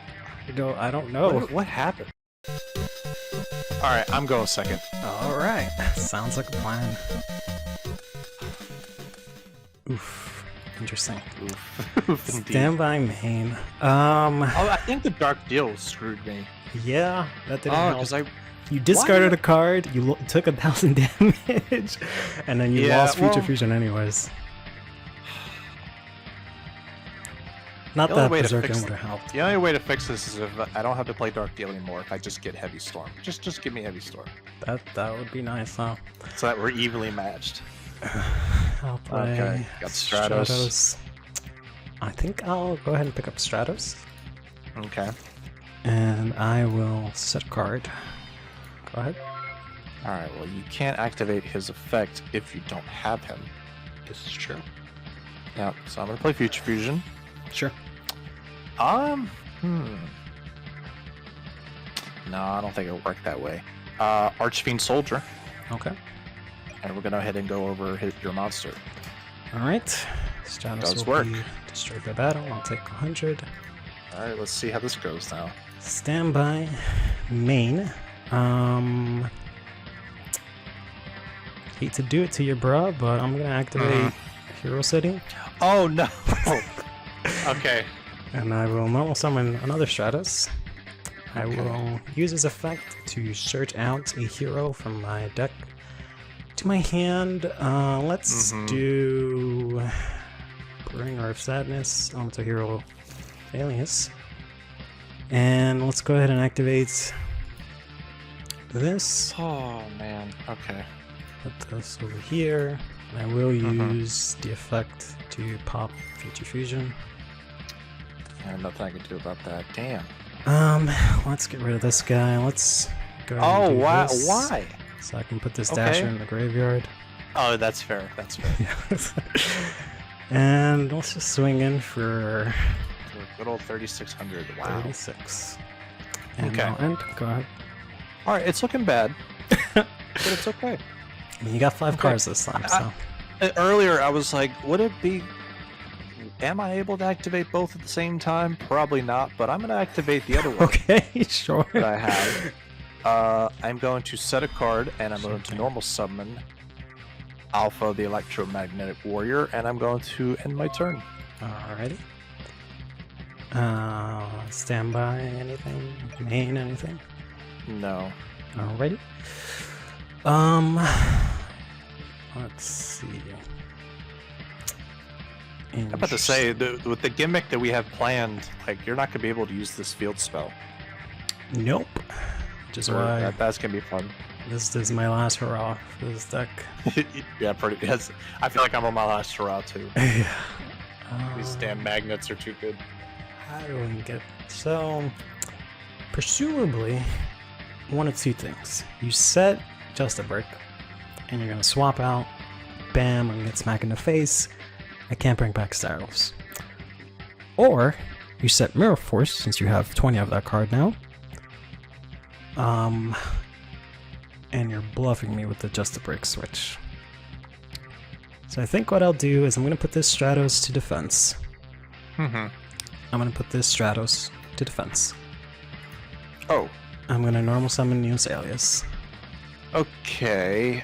S2: I don't know.
S3: What happened? All right, I'm going second.
S2: All right. Sounds like a plan. Oof. Interesting.
S3: Oof, indeed.
S2: Stand by main.
S3: Oh, I think the Dark Deal screwed me.
S2: Yeah, that didn't
S3: Oh,
S2: help.
S3: because I.
S2: You discarded a card, you took 1,000 damage, and then you
S3: Yeah,
S2: lost Future
S3: well-
S2: Fusion anyways. Not
S3: The only
S2: that
S3: way to
S2: Berserker
S3: fix
S2: would have helped.
S3: The only way to fix this is if I don't have to play Dark Deal anymore. If I just get Heavy Storm, just give me Heavy Storm,
S2: That would be nice, huh?
S3: so that we're evenly matched.
S2: I'll play
S3: Okay, got Stratos.
S2: I think I'll go ahead and pick up Stratos,
S3: Okay.
S2: and I will set a card. Go ahead.
S3: All right. Well, you can't activate his effect if you don't have him.
S2: This is true.
S3: Yeah. So I'm gonna play Future Fusion.
S2: Sure.
S3: No, I don't think it'll work that way. Archfiend Soldier,
S2: Okay.
S3: and we're gonna head and go over your monster.
S2: All right. Stratos
S3: Does
S2: will
S3: work.
S2: be destroyed by battle. I'll take 100.
S3: All right. Let's see how this goes now.
S2: Standby main. Hate to do it to you, bruh, but I'm gonna activate Hero City,
S3: Oh no. Okay.
S2: and I will normal summon another Stratos. I will use his effect to search out a hero from my deck to my hand. Let's do Bringer of Sadness, Elemental Hero Alias. And let's go ahead and activate this.
S3: Oh man. Okay.
S2: Put this over here. I will use the effect to pop Future Fusion.
S3: And nothing I can do about that. Damn.
S2: Let's get rid of this guy. Let's go ahead and do this,
S3: why?
S2: So I can put this dasher in the graveyard.
S3: Oh, that's fair. That's fair.
S2: And let's just swing in for
S3: Good old 3,600. Wow.
S2: 36. And
S3: Okay.
S2: I'll end. Go ahead.
S3: All right, it's looking bad, but it's okay.
S2: You got 5 cards this time, so.
S3: Earlier, I was like, would it be... Am I able to activate both at the same time? Probably not, but I'm going to activate the other one
S2: Okay, sure.
S3: that I have. I'm going to set a card, and I'm going to normal summon Alpha, the Electromagnetic Warrior, and I'm going to end my turn.
S2: Alrighty. Standby, anything? Main, anything?
S3: No.
S2: Alrighty. Let's see.
S3: I'm about to say, with the gimmick that we have planned, like, you're not going to be able to use this field spell.
S2: Nope. Which is why
S3: That's going to be fun.
S2: this is my last hurrah for this deck.
S3: Yeah, pretty. Yes, I feel like I'm on my last hurrah, too.
S2: Yeah.
S3: These damn magnets are too good.
S2: How do we get... So, presumably, one of two things. You set just a brick, and you're going to swap out, bam, I'm going to get smacked in the face, I can't bring back Styles. Or, you set Mirror Force, since you have 20 of that card now, and you're bluffing me with the just a brick switch. So I think what I'll do is I'm going to put this Stratos to defense.
S3: Mm-hmm.
S2: I'm going to put this Stratos to defense.
S3: Oh.
S2: I'm going to normal summon Neos Alias.
S3: Okay.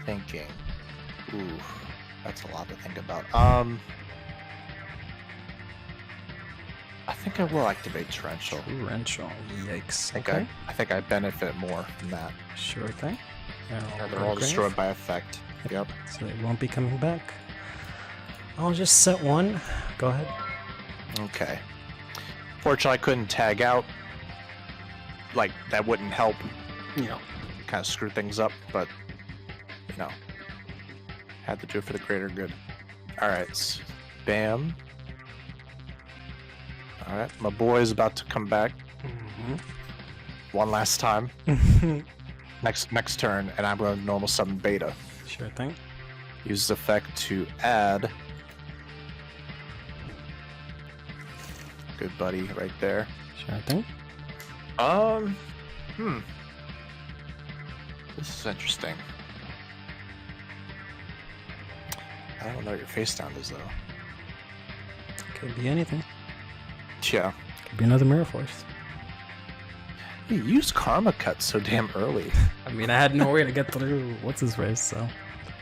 S3: Thinking. Ooh, that's a lot to think about. I think I will activate Torrential.
S2: Torrential, yikes.
S3: I think I benefit more from that.
S2: Sure thing.
S3: And they're all destroyed by effect. Yep.
S2: So they won't be coming back. I'll just set one. Go ahead.
S3: Okay. Fortunately, I couldn't tag out. Like, that wouldn't help, you know, kind of screw things up, but, you know, had to do it for the greater good. Alright, bam. Alright, my boy's about to come back.
S2: Mm-hmm.
S3: One last time. Next turn, and I'm going to normal summon Beta.
S2: Sure thing.
S3: Use the effect to add. Good buddy, right there.
S2: Sure thing.
S3: This is interesting. I don't know what your face down is, though.
S2: Could be anything.
S3: Yeah.
S2: Could be another Mirror Force.
S3: You used Karma Cut so damn early.
S2: I mean, I had no way to get through what's his face, so.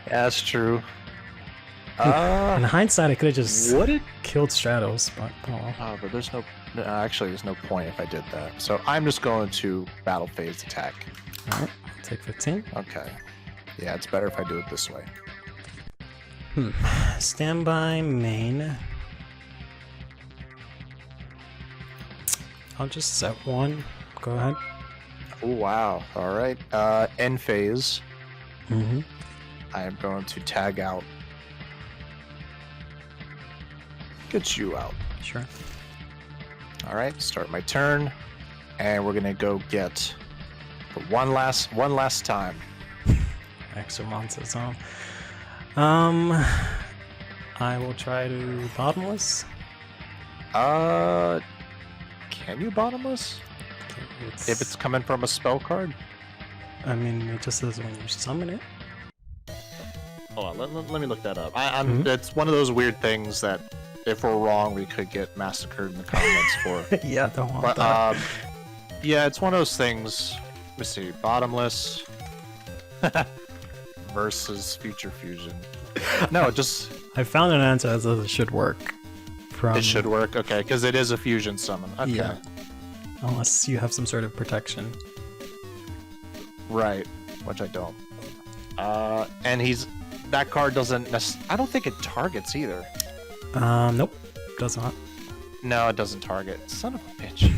S3: Yeah, that's true.
S2: In hindsight, I could have just
S3: would it?
S2: killed Stratos, but oh well.
S3: Oh, but there's no. Actually, there's no point if I did that. So I'm just going to battle phase attack.
S2: Alright, take 15.
S3: Okay. Yeah, it's better if I do it this way.
S2: Standby main. I'll just set one. Go ahead.
S3: Oh wow! All right. End phase.
S2: Mm-hmm.
S3: I am going to tag out. Get you out.
S2: Sure.
S3: All right. Start my turn, and we're gonna go get the one last time.
S2: Extra monsters, huh? I will try to bottomless.
S3: Can you bottomless? If it's coming from a spell card?
S2: I mean, it just says when you summon it.
S3: Hold on, let me look that up. It's one of those weird things that, if we're wrong, we could get massacred in the comments for.
S2: Yeah, don't want that.
S3: Yeah, it's one of those things. Let me see. Bottomless versus Future Fusion. No, it just...
S2: I found an answer that says it should work.
S3: It should work? Okay, because it is a fusion summon. Okay.
S2: Yeah. Unless you have some sort of protection.
S3: Right, which I don't. And that card doesn't I don't think it targets either.
S2: Nope. Does not.
S3: No, it doesn't target. Son of a bitch.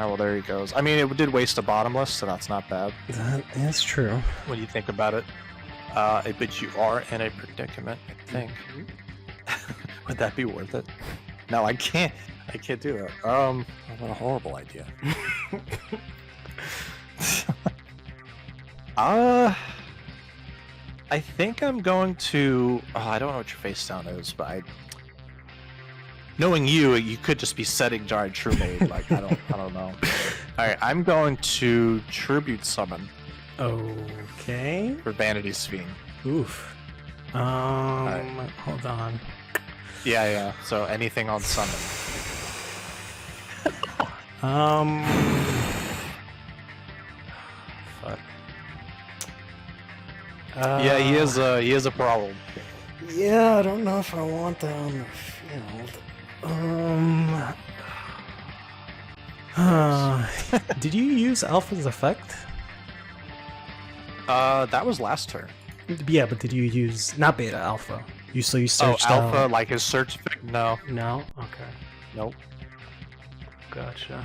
S3: Oh, well, there he goes. I mean, it did waste a bottomless, so that's not bad.
S2: That is true.
S3: When you think about it. But you are in a predicament, I think. Would that be worth it? No, I can't I can't do that. What a horrible idea. I think I'm going to. Oh, I don't know what your face down is, but knowing you could just be setting Giant True-Made. Like I don't know. All right, I'm going to tribute summon.
S2: Okay.
S3: For Vanity's Fiend.
S2: Oof.
S3: Right.
S2: Hold on.
S3: Yeah. So anything on summon.
S2: Fuck.
S3: Yeah, he is a problem.
S2: Yeah, I don't know if I want that on the field. Did you use Alpha's effect?
S3: That was last turn.
S2: Yeah, but did you use not Beta, Alpha? You searched
S3: Alpha,
S2: out...
S3: like his search effect? No.
S2: No. Okay.
S3: Nope.
S2: Gotcha.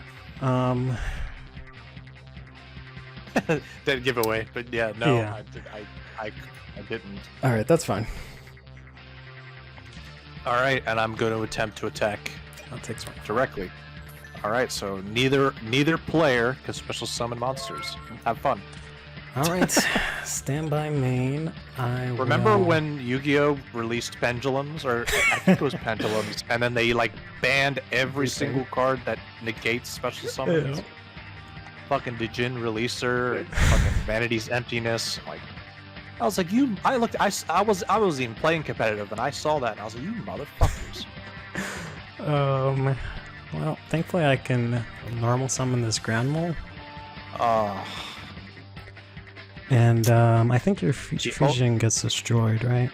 S3: Dead giveaway, but yeah, no,
S2: Yeah.
S3: I didn't.
S2: All right, that's fine.
S3: All right, and I'm going to attempt to attack
S2: That takes one.
S3: directly. All right, so neither player can special summon monsters. Have fun.
S2: All right, stand by main.
S3: Remember when Yu-Gi-Oh released pendulums, or I think it was pendulums, and then they like banned every single card that negates special summons?
S2: Yeah.
S3: Fucking Djinn Releaser, and fucking Vanity's Emptiness. Like, I was like, I was even playing competitive, and I saw that, and I was like, you motherfuckers.
S2: Well, thankfully I can normal summon this Grand Mole. And I think your fusion gets destroyed, right?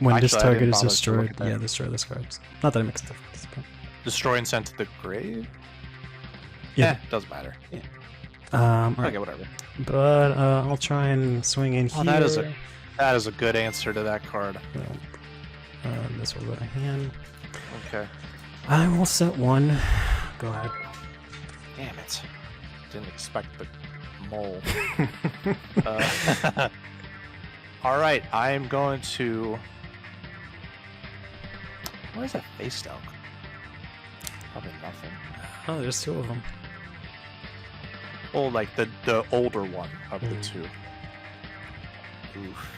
S2: When this
S3: actually, I
S2: target
S3: didn't
S2: is
S3: bother to look
S2: destroyed,
S3: at that.
S2: yeah, destroy this cards. Not that it makes a difference, but
S3: Destroy and send to the grave?
S2: yeah.
S3: Doesn't matter.
S2: Alright.
S3: Okay, whatever.
S2: But I'll try and swing in here.
S3: Oh, that is a good answer to that card.
S2: This will go to hand.
S3: Okay.
S2: I will set one. Go ahead.
S3: Damn it. Didn't expect the mole. Alright, I am going to... Why is that face down? Probably nothing.
S2: Oh, there's two of them.
S3: Oh, like the older one of the two. Oof.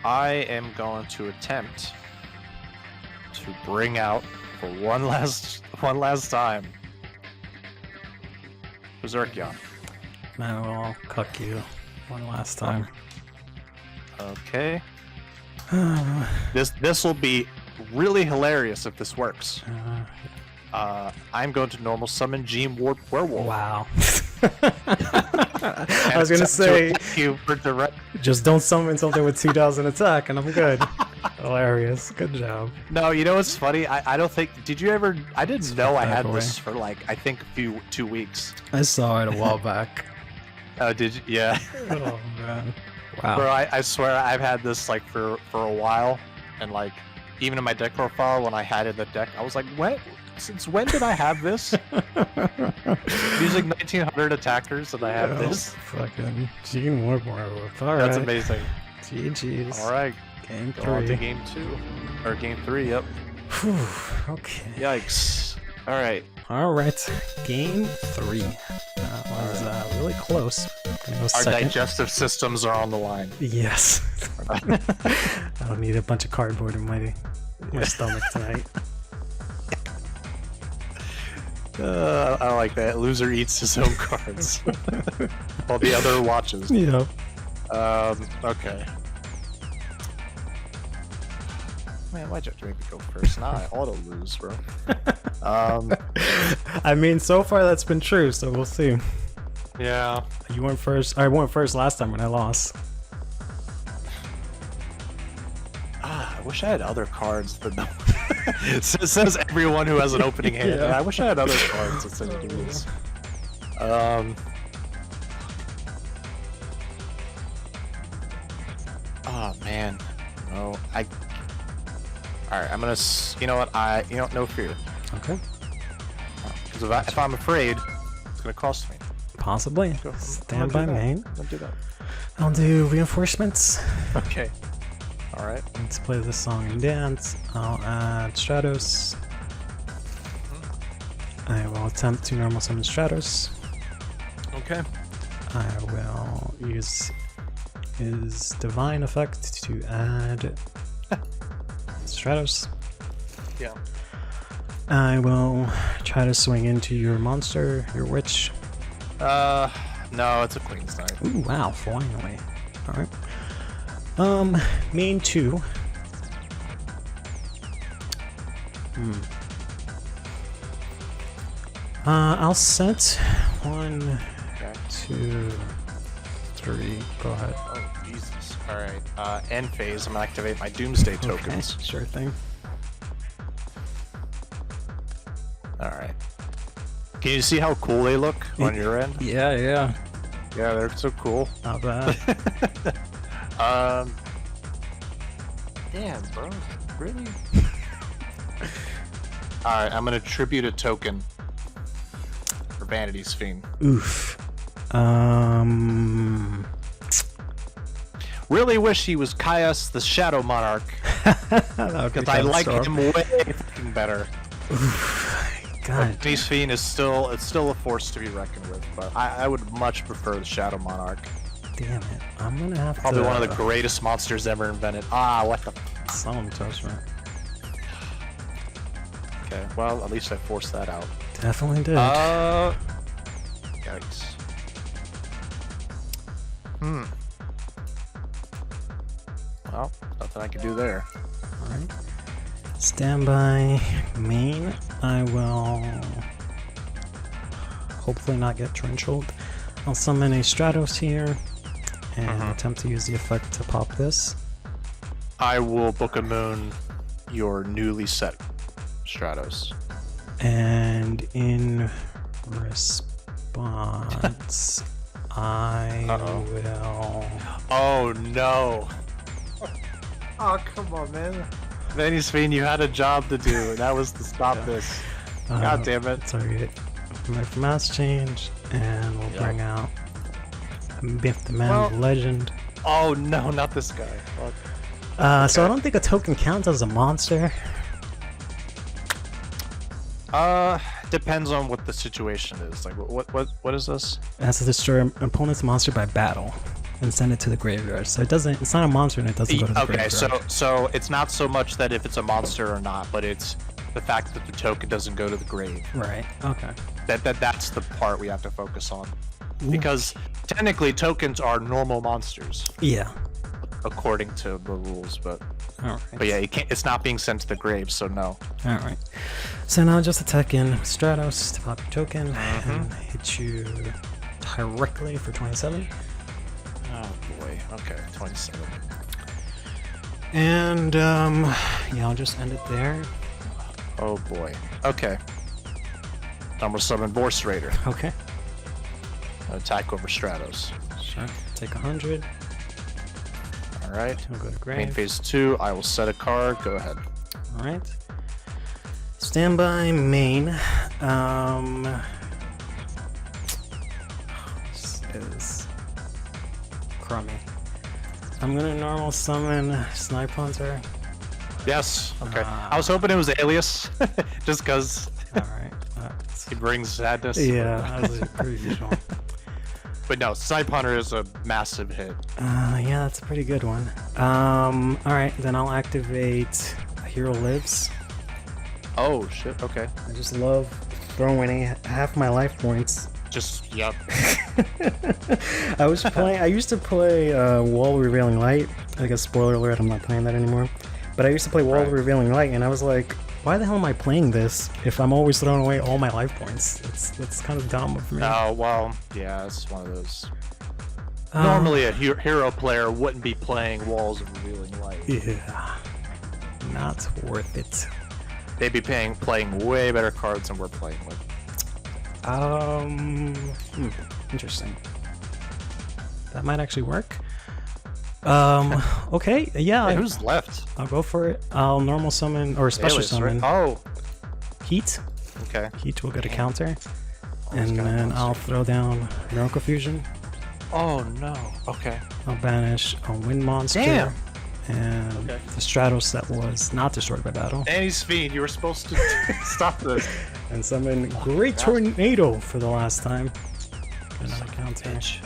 S3: I am going to attempt to bring out for one last time Berserkion.
S2: I will cuck you one last time.
S3: Okay. This will be really hilarious if this works. I'm going to normal summon Gene Warp Werewolf.
S2: Wow. I was gonna say,
S3: you for direct.
S2: just don't summon something with 2,000 attack, and I'm good. Hilarious. Good job.
S3: No, you know what's funny? I don't think. Did you ever? I didn't know I had
S2: away.
S3: this for like I think 2 weeks.
S2: I saw it a while back.
S3: Oh, did you? Yeah.
S2: Oh man. Wow.
S3: Bro, I swear I've had this like for a while, and like even in my deck profile when I had it in the deck, I was like, what? Since when did I have this? Using 1900 attackers and I have this.
S2: Fucking Gene Warp Werewolf. All
S3: That's
S2: right.
S3: amazing.
S2: GG's.
S3: All right,
S2: Game
S3: go on to
S2: 3.
S3: game 2 or game 3. Yep.
S2: Whew, okay.
S3: Yikes. All right.
S2: All right. Game 3. That was really close. Gonna go
S3: Our
S2: second.
S3: digestive systems are on the line.
S2: Yes. I don't need a bunch of cardboard in my stomach tonight.
S3: I like that. Loser eats his own cards while the other watches.
S2: Yeah.
S3: Okay. Man, why'd you have to make me go first? Now I auto lose, bro.
S2: I mean, so far that's been true, so we'll see.
S3: Yeah.
S2: You went first. I went first last time when I lost.
S3: I wish I had other cards, but no. It says everyone who has an opening hand.
S2: Yeah.
S3: I wish I had other cards instead of these. Oh man. No, Alright, I'm gonna. You know what? No fear.
S2: Okay.
S3: Because if I'm afraid, it's gonna cost me.
S2: Possibly. Stand by main.
S3: Don't do that.
S2: I'll do reinforcements.
S3: Okay. All right.
S2: Let's play this song and dance. I'll add Stratos. I will attempt to normal summon Stratos.
S3: Okay.
S2: I will use his divine effect to add Stratos.
S3: Yeah.
S2: I will try to swing into your monster, your witch.
S3: No, it's a Queen's Knight.
S2: Ooh, wow, finally. Alright. Main 2. I'll set 1,
S3: Okay.
S2: 2, 3. Go ahead.
S3: Oh, Jesus. All right. End phase. I'm gonna activate my Doomsday tokens.
S2: Okay, sure thing.
S3: All right. Can you see how cool they look on your end?
S2: Yeah, yeah.
S3: Yeah, they're so cool.
S2: Not bad.
S3: Damn, bro. Really? All right. I'm gonna tribute a token for Vanity's Fiend.
S2: Oof.
S3: Really wish he was Caius the Shadow Monarch, because I like him way fucking better.
S2: God.
S3: Vanity's Fiend is still a force to be reckoned with, but I would much prefer the Shadow Monarch.
S2: Damn it. I'm gonna have
S3: Probably
S2: to...
S3: one of the greatest monsters ever invented. Ah, what the...
S2: Solemn toast, right?
S3: Okay, well, at least I forced that out.
S2: Definitely did.
S3: Yikes. Well, nothing I can do there.
S2: Alright. Standby main. I will hopefully not get trenchelled. I'll summon a Stratos here and attempt to use the effect to pop this.
S3: I will Book a Moon your newly set Stratos.
S2: And in response, I will...
S3: Oh no! Oh, come on, man. Vanity's Fiend, you had a job to do, and that was to stop this. God damn it.
S2: It's alright. Make mass change, and we'll bring out Biff the Man of Legend.
S3: Oh no, not this guy. Fuck.
S2: So I don't think a token counts as a monster.
S3: Depends on what the situation is. Like, what is this?
S2: It has to destroy an opponent's monster by battle and send it to the graveyard. So it doesn't. It's not a monster, and it doesn't go to the graveyard.
S3: Okay, so it's not so much that if it's a monster or not, but it's the fact that the token doesn't go to the grave.
S2: Right. Okay.
S3: That's the part we have to focus on, because technically tokens are normal monsters.
S2: Yeah.
S3: According to the rules, but
S2: All right.
S3: but yeah, it's not being sent to the grave, so no.
S2: All right. So now just attack in Stratos to pop your token and hit you directly for 27.
S3: Oh boy. Okay, 27.
S2: And yeah, I'll just end it there.
S3: Oh boy. Okay. Number 7 Vorse Raider.
S2: Okay.
S3: Attack over Stratos.
S2: Sure. Take 100.
S3: Alright.
S2: We'll go to grave.
S3: Main phase 2, I will set a card. Go ahead.
S2: Alright. Standby main. This is crummy. I'm gonna normal summon Snipe Hunter.
S3: Yes. Okay. I was hoping it was Alias, just because
S2: Alright.
S3: it brings sadness.
S2: Yeah, as per usual.
S3: But no, Snipe Hunter is a massive hit.
S2: Yeah, that's a pretty good one. Alright, then I'll activate Hero Lives.
S3: Oh shit. Okay.
S2: I just love throwing half my life points.
S3: Just yep.
S2: I used to play Wall of Revealing Light. I guess spoiler alert, I'm not playing that anymore. But I used to play Wall of Revealing Light, and I was like, why the hell am I playing this if I'm always throwing away all my life points? It's kind of dumb of me.
S3: Oh well, yeah, it's one of those. Normally, a hero player wouldn't be playing Walls of Revealing Light.
S2: Yeah, not worth it.
S3: They'd be playing way better cards than we're playing with.
S2: Interesting. That might actually work. Okay, yeah.
S3: Hey, who's left?
S2: I'll go for it. I'll normal summon or special
S3: Alias,
S2: summon.
S3: right? Oh,
S2: Heat.
S3: okay.
S2: Heat will get a counter,
S3: Oh,
S2: and then I'll throw down Miracle Fusion.
S3: Oh no. Okay.
S2: I'll banish a wind monster.
S3: Damn.
S2: And
S3: Okay.
S2: the Stratos that was not destroyed by battle.
S3: Annie's Fiend, you were supposed to stop this.
S2: And summon Great Tornado for the last time. Get another counter.
S3: Bitch.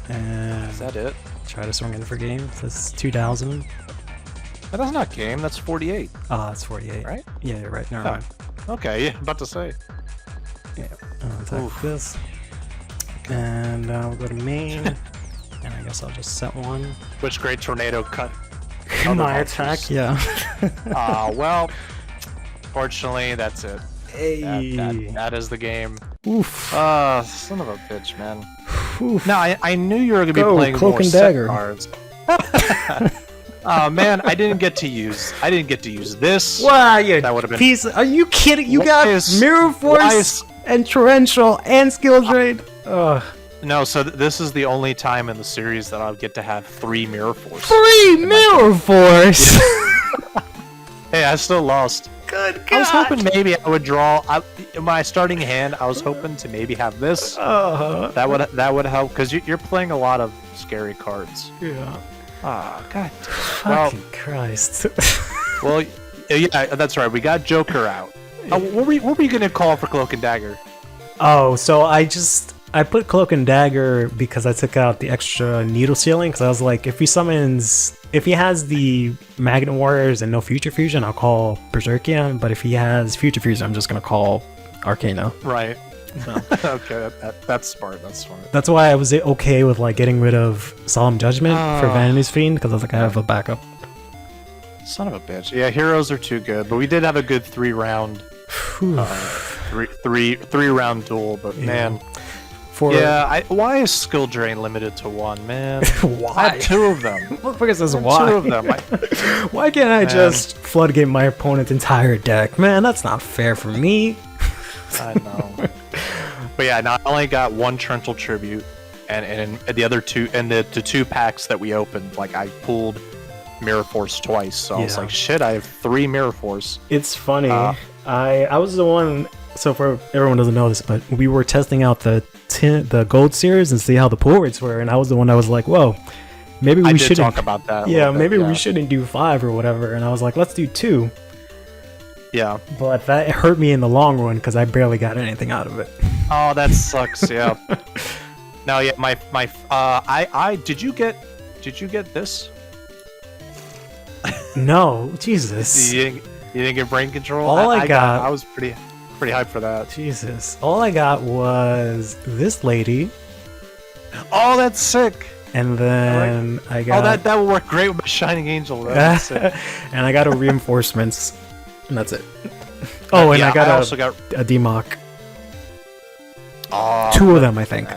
S2: And
S3: Is that it?
S2: try to swing in for game. That's 2,000.
S3: That's not game, that's 48.
S2: Ah, it's 48.
S3: Right?
S2: Yeah, you're right. Never
S3: Oh.
S2: mind.
S3: Okay, yeah, about to say.
S2: Yeah. I'll attack this. And we'll go to main. And I guess I'll just set one.
S3: Which Great Tornado cut?
S2: My
S3: monsters.
S2: attack, yeah.
S3: Well, fortunately, that's it.
S2: Hey.
S3: That is the game.
S2: Oof.
S3: Son of a bitch, man.
S2: Oof.
S3: No, I knew you were gonna be
S2: Go,
S3: playing
S2: Cloak
S3: more
S2: and
S3: set
S2: Dagger.
S3: cards. Oh man, I didn't get to use this.
S2: Wow, you
S3: That would've been-
S2: piece. Are you kidding? You
S3: Why
S2: got
S3: is-
S2: Mirror
S3: why
S2: Force
S3: is-
S2: and Torrential and Skill Drain. Ugh.
S3: No, so this is the only time in the series that I'll get to have 3 Mirror Force.
S2: 3 Mirror Force!
S3: Hey, I still lost.
S2: Good God!
S3: I was hoping maybe I would draw. My starting hand, I was hoping to maybe have this. That would help because you're playing a lot of scary cards.
S2: Yeah.
S3: Ah, God. Well,
S2: Fucking Christ.
S3: well, yeah, that's right. We got Joker out. What were you gonna call for Cloak and Dagger?
S2: Oh, so I put Cloak and Dagger because I took out the extra needle sealing because I was like, if he has the Magnet Warriors and no Future Fusion, I'll call Berserkian, but if he has Future Fusion, I'm just gonna call Arcana.
S3: Right.
S2: So.
S3: Okay, that's smart. That's smart.
S2: That's why I was okay with like getting rid of Solemn Judgment for
S3: Ah.
S2: Vanity's Fiend because I was like, I have a backup.
S3: Son of a bitch. Yeah, heroes are too good, but we did have a good 3-round,
S2: Whew.
S3: three-round duel. But
S2: Yeah.
S3: man,
S2: For
S3: yeah, why is skill drain limited to 1, man? I
S2: why?
S3: have 2 of them.
S2: Motherfucker says
S3: I have
S2: why?
S3: 2 of them.
S2: Why can't I
S3: Man.
S2: just floodgate my opponent's entire deck? Man, that's not fair for me.
S3: I know. But yeah, no, I only got 1 Trental Tribute, and the other 2, and the 2 packs that we opened, like I pulled Mirror Force twice, so I was
S2: Yeah.
S3: like, shit, I have 3 Mirror Force.
S2: It's funny.
S3: Uh,
S2: I was the one. So for everyone doesn't know this, but we were testing out the gold series and see how the pull rates were, and I was the one that was like, "Whoa, maybe
S3: I
S2: we
S3: did
S2: shouldn't."
S3: talk about that. a
S2: Yeah,
S3: little bit,
S2: maybe
S3: yeah.
S2: we shouldn't do 5 or whatever. And I was like, "Let's do 2."
S3: Yeah.
S2: But that hurt me in the long run because I barely got anything out of it.
S3: Oh, that sucks. Yeah. No, yeah, I did you get this?
S2: No, Jesus,
S3: You didn't get brain control.
S2: All I got-
S3: I was pretty hyped for that.
S2: Jesus. All I got was this lady,
S3: Oh, that's sick.
S2: and then I got
S3: Oh, that will work great with my Shining Angel. That's sick.
S2: and I got a reinforcements, and that's it. Oh, and
S3: Yeah,
S2: I
S3: also got
S2: a DMOC.
S3: oh,
S2: 2 of them, I think.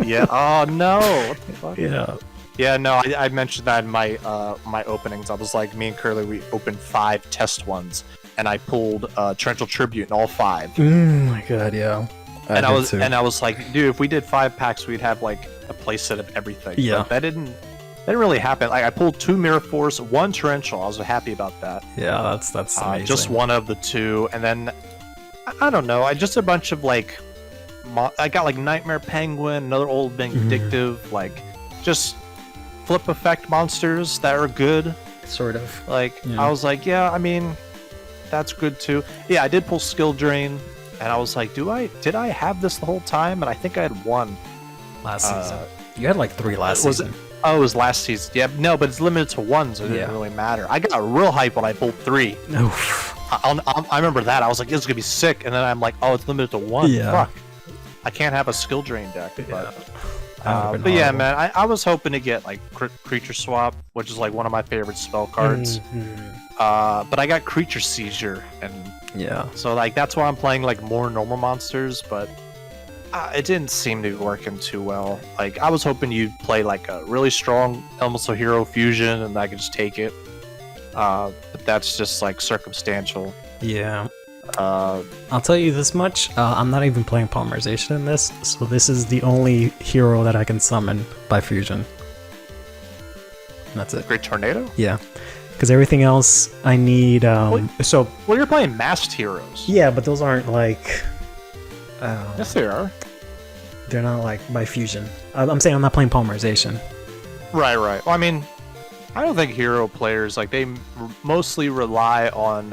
S3: yeah. Oh no. What the fuck?
S2: Yeah.
S3: Yeah, no, I mentioned that in my my openings. I was like, me and Curly, we opened 5 test ones, and I pulled Torrential Tribute in all 5.
S2: My God, yeah.
S3: And
S2: did
S3: I was like, dude, if we did 5 packs, we'd have like a playset of everything.
S2: Yeah.
S3: But that didn't really happen. Like I pulled 2 Mirror Force, 1 Torrential. I was happy about that.
S2: Yeah, that's amazing.
S3: Just one of the 2, and then I don't know. I just a bunch of like, I got like Nightmare Penguin, another old Vindictive, like just flip effect monsters that are good.
S2: sort of.
S3: Like
S2: Yeah.
S3: I was like, yeah, I mean, that's good too. Yeah, I did pull Skill Drain, and I was like, did I have this the whole time? And I think I had 1
S2: Last season. You had like 3 last
S3: was
S2: season.
S3: Oh, it was last season. Yeah, no, but it's limited to 1, so it didn't
S2: Yeah.
S3: really matter. I got real hype when I pulled 3.
S2: Oof.
S3: I remember that. I was like, this is gonna be sick, and then I'm like, oh, it's limited to 1.
S2: Yeah.
S3: Fuck. I can't have a Skill Drain deck.
S2: That would've been
S3: But yeah,
S2: horrible.
S3: man, I was hoping to get like Creature Swap, which is like one of my favorite spell cards. But I got Creature Seizure, and
S2: Yeah.
S3: so like that's why I'm playing like more normal monsters, but it didn't seem to be working too well. Like I was hoping you'd play like a really strong Elemental Hero Fusion, and I could just take it. But that's just like circumstantial.
S2: Yeah.
S3: Uh,
S2: I'll tell you this much, I'm not even playing Polymerization in this, so this is the only hero that I can summon by fusion. And that's it.
S3: Great Tornado?
S2: Yeah. Because everything else I need, so,
S3: Well, you're playing Masked Heroes.
S2: yeah, but those aren't like,
S3: Yes, they are.
S2: they're not like by fusion. I'm saying I'm not playing Polymerization.
S3: Right. Well, I mean, I don't think hero players like they mostly rely on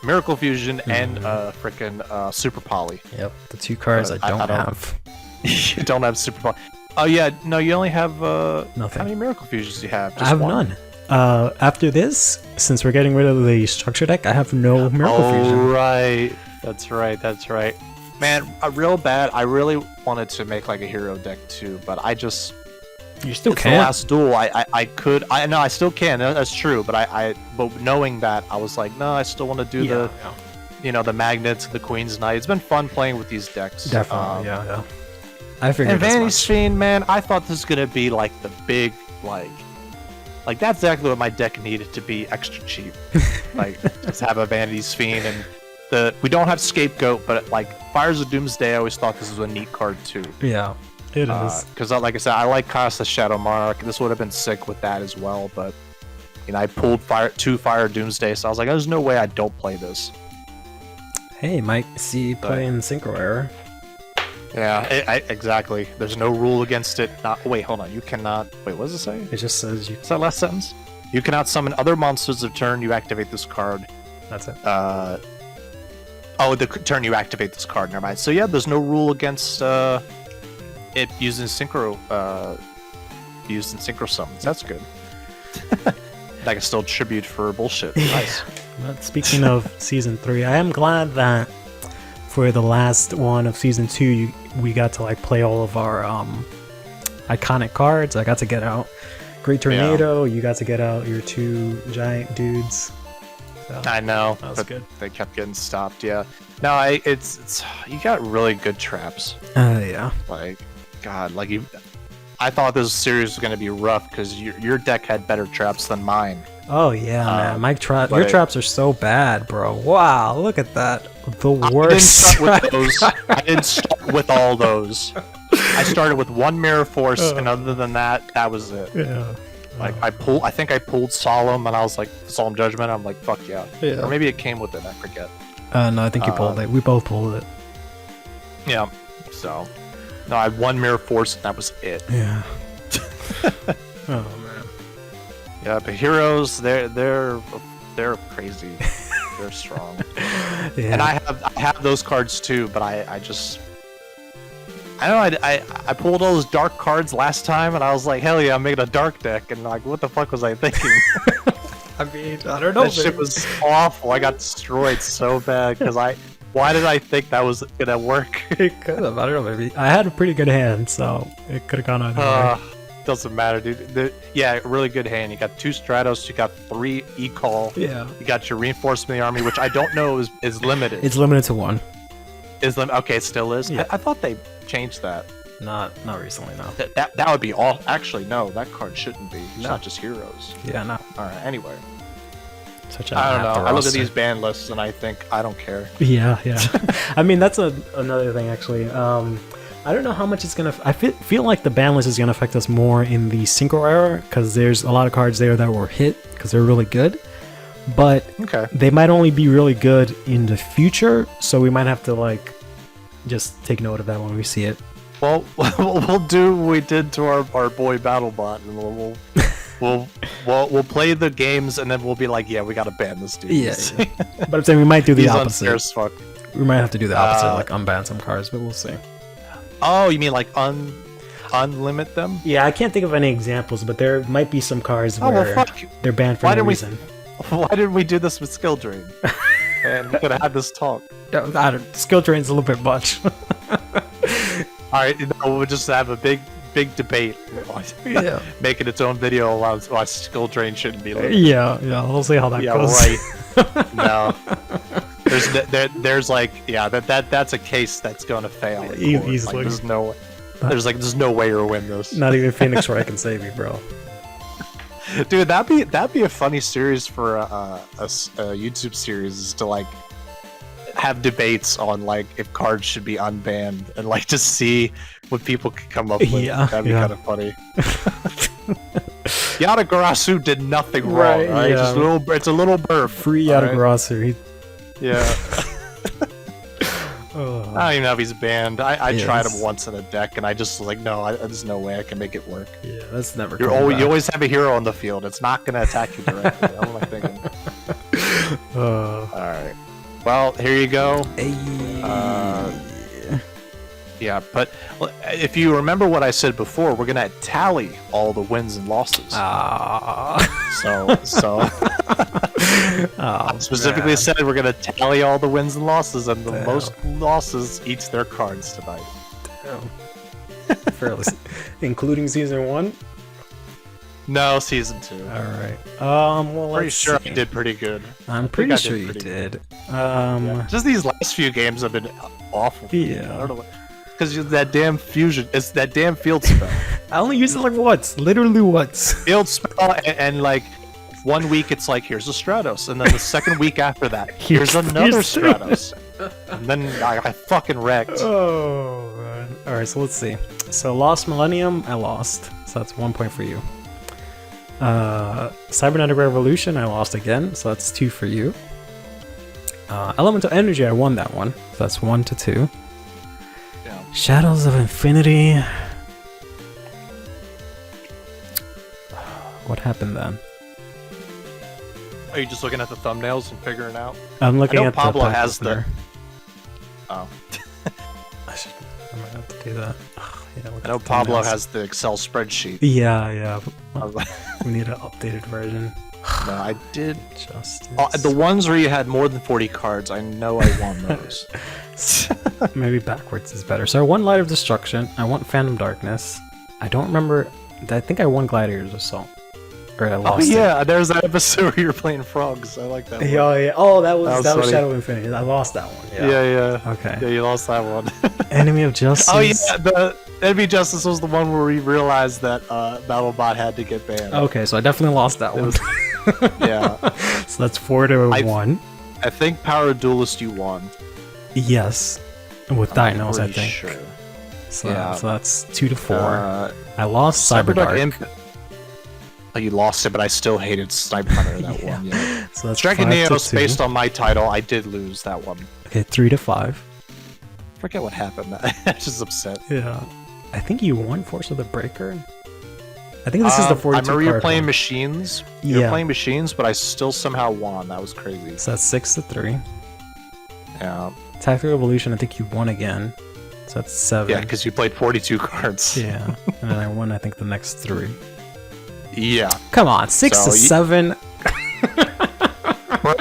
S3: Miracle Fusion and frickin' Super Poly.
S2: Yep, the 2 cards I don't have.
S3: You don't have Super Poly. Oh yeah, no, you only have
S2: nothing.
S3: How many Miracle Fusions do you have?
S2: I have none. After this, since we're getting rid of the structure deck, I have no Miracle Fusion.
S3: Oh right, that's right. Man, real bad. I really wanted to make like a hero deck too, but I just.
S2: You still
S3: it's
S2: can't.
S3: The last duel, I could. I know I still can. That's true. But but knowing that, I was like, no, I still want to do the magnets, the Queen's Knight. It's been fun playing with these decks.
S2: Definitely, yeah. I figured.
S3: And Vanity's Fiend, man, I thought this was gonna be like the big like that's exactly what my deck needed to be extra cheap. Like just have a Vanity's Fiend and we don't have Scapegoat, but like Fires of Doomsday, I always thought this was a neat card too.
S2: Yeah. It is.
S3: Because, like I said, I like Casa Shadow Monarch. This would have been sick with that as well, but I pulled 2 Fire Doomsday, so I was like, there's no way I don't play this.
S2: Hey, Mike, see playing Synchro Error.
S3: Yeah, exactly. There's no rule against it. Wait, hold on. You cannot. Wait, what does it say?
S2: It just says you.
S3: Is that last sentence? You cannot summon other monsters of turn. You activate this card.
S2: That's it.
S3: Oh, the turn you activate this card. Never mind. So yeah, there's no rule against it using synchro summons. That's good. That can still tribute for bullshit. Nice.
S2: But speaking of season 3, I am glad that for the last one of season 2, we got to like play all of our iconic cards. I got to get out Great Tornado. You got to get out your 2 giant dudes. So,
S3: I know.
S2: That was good.
S3: They kept getting stopped. Yeah. No, it's you got really good traps.
S2: Yeah.
S3: Like, God, like I thought this series was gonna be rough because your deck had better traps than mine.
S2: Oh yeah, man. Your traps are so bad, bro. Wow, look at that. The worst.
S3: I didn't start with all those. I started with 1 Mirror Force, and other than that, that was it.
S2: Yeah.
S3: Like I think I pulled Solemn, and I was like Solemn Judgment. I'm like, fuck yeah. Or maybe it came with it. I forget.
S2: No, I think you pulled it. We both pulled it.
S3: Yeah. So. No, I had 1 Mirror Force, and that was it.
S2: Yeah. Oh man.
S3: Yeah, but heroes, they're crazy. They're strong.
S2: Yeah.
S3: And I have those cards too, but I don't know. I pulled all those dark cards last time, and I was like, hell yeah, I'm making a dark deck, and like, what the fuck was I thinking?
S2: I mean, I don't know.
S3: That shit was awful. I got destroyed so bad because why did I think that was gonna work?
S2: It could have. I don't know. Maybe I had a pretty good hand, so it could have gone either way.
S3: Doesn't matter, dude. Yeah, really good hand. You got 2 Stratos. You got 3 E-Call.
S2: Yeah.
S3: You got your Reinforcement of the Army, which I don't know is limited.
S2: It's limited to 1.
S3: Okay, it still is.
S2: Yeah.
S3: I thought they changed that.
S2: Not recently, no.
S3: That would be all. Actually, no, that card shouldn't be. It's not just heroes.
S2: Yeah, no.
S3: All right. Anyway.
S2: I
S3: don't know. I look at these ban lists and I think I don't care.
S2: Yeah. I mean, that's another thing actually. I don't know how much it's gonna. I feel like the ban list is gonna affect us more in the Synchro era because there's a lot of cards there that were hit because they're really good, but they might only be really good in the future. So we might have to like just take note of that when we see it.
S3: Well, we'll do what we did to our boy BattleBot, and we'll play the games, and then we'll be like, yeah, we gotta ban this dude.
S2: Yeah. But I'm saying we might do the opposite.
S3: Unfair as fuck.
S2: We might have to do the opposite, like unban some cards, but we'll see.
S3: Oh, you mean like unlimit them?
S2: Yeah, I can't think of any examples, but there might be some cards where they're banned for no reason.
S3: Why didn't we do this with Skill Drain? And we could have had this talk.
S2: Skill Drain's a little bit much.
S3: Alright, we'll just have a big debate. Making its own video about why Skill Drain shouldn't be limited.
S2: Yeah, we'll see how that goes.
S3: Right. No. There's like, that's a case that's going to fail.
S2: Easily.
S3: Like, there's no way you'll win this.
S2: Not even Phoenix Wright can save you, bro.
S3: Dude, that'd be a funny series for a YouTube series, is to like have debates on like if cards should be unbanned and like just see what people could come up with. That'd be kind of funny. Yatagarasu did nothing wrong, right? Yeah. It's a little burp.
S2: Free Yatagarasu.
S3: Yeah. don't even know if he's banned. I tried him
S2: Yes.
S3: once in a deck, and I just was like, no, there's no way I can make it work.
S2: Yeah, that's never.
S3: You always have a hero on the field. It's not going to attack you directly. What am I thinking? All right. Well, here you go. Yeah, but if you remember what I said before, we're gonna tally all the wins and losses. So I specifically said we're gonna tally all the wins and losses, and the most losses eats their cards tonight.
S2: Fairly, including season 1.
S3: No, season 2.
S2: All right. Well,
S3: Pretty
S2: let's
S3: sure
S2: see.
S3: I did pretty good.
S2: I'm pretty sure you did.
S3: Yeah. Just these last few games have been awful.
S2: Yeah.
S3: I don't know what. Because that damn fusion, it's that damn field spell.
S2: I only used it like once, literally once.
S3: Field spell, and like 1 week it's like, here's a Stratos, and then the second week after that, here's another Stratos, and then I fucking wrecked.
S2: Oh man. All right, so let's see. So Lost Millennium, I lost, so that's 1 point for you. Cybernetic Revolution, I lost again, so that's 2 for you. Elemental Energy, I won that one, so that's 1 to 2. Shadows of Infinity. What happened then?
S3: Are you just looking at the thumbnails and figuring out?
S2: I'm looking
S3: I know
S2: at
S3: Pablo
S2: the
S3: has the.
S2: opener.
S3: Oh.
S2: I might have to do that. Yeah,
S3: I know Pablo has the Excel spreadsheet.
S2: Yeah.
S3: I was like,
S2: We need an updated version.
S3: no, I did.
S2: Justice.
S3: The ones where you had more than 40 cards, I know I won those.
S2: Maybe backwards is better. So I won Light of Destruction. I won Phantom Darkness. I don't remember. I think I won Gladiator's Assault. Or I lost it.
S3: There's that episode where you're playing frogs. I like that one.
S2: Yeah. Oh, that was
S3: funny.
S2: Shadow of Infinity. I lost that one.
S3: Yeah.
S2: Okay.
S3: Yeah, you lost that one.
S2: Enemy of Justice.
S3: Oh yeah, the Enemy Justice was the one where we realized that BattleBot had to get banned.
S2: Okay, so I definitely lost that one.
S3: Yeah.
S2: So that's 4 to 1.
S3: I think Power Duelist you won.
S2: Yes. With Dinos, I
S3: Pretty
S2: think.
S3: Sure.
S2: So,
S3: Yeah.
S2: so that's 2 to 4.
S3: I
S2: lost Cyberdark.
S3: Oh, you lost it, but I still hated Sniper Hunter in that one. Yeah.
S2: So that's
S3: Dragon
S2: 5 to
S3: Neos,
S2: 2.
S3: based on my title, I did lose that one.
S2: Okay, 3 to 5.
S3: Forget what happened. I'm just upset.
S2: Yeah. I think you won Force of the Breaker. I think this is the 42
S3: I remember you were
S2: card
S3: playing
S2: one.
S3: machines. You were
S2: Yeah.
S3: playing machines, but I still somehow won. That was crazy.
S2: So that's 6 to 3.
S3: Yeah.
S2: Tactical Evolution, I think you won again. So that's 7.
S3: Yeah, because you played 42 cards.
S2: Yeah. And then I won, I think, the next 3.
S3: Yeah.
S2: Come on, 6
S3: So
S2: to
S3: you-
S2: 7.
S3: Bro,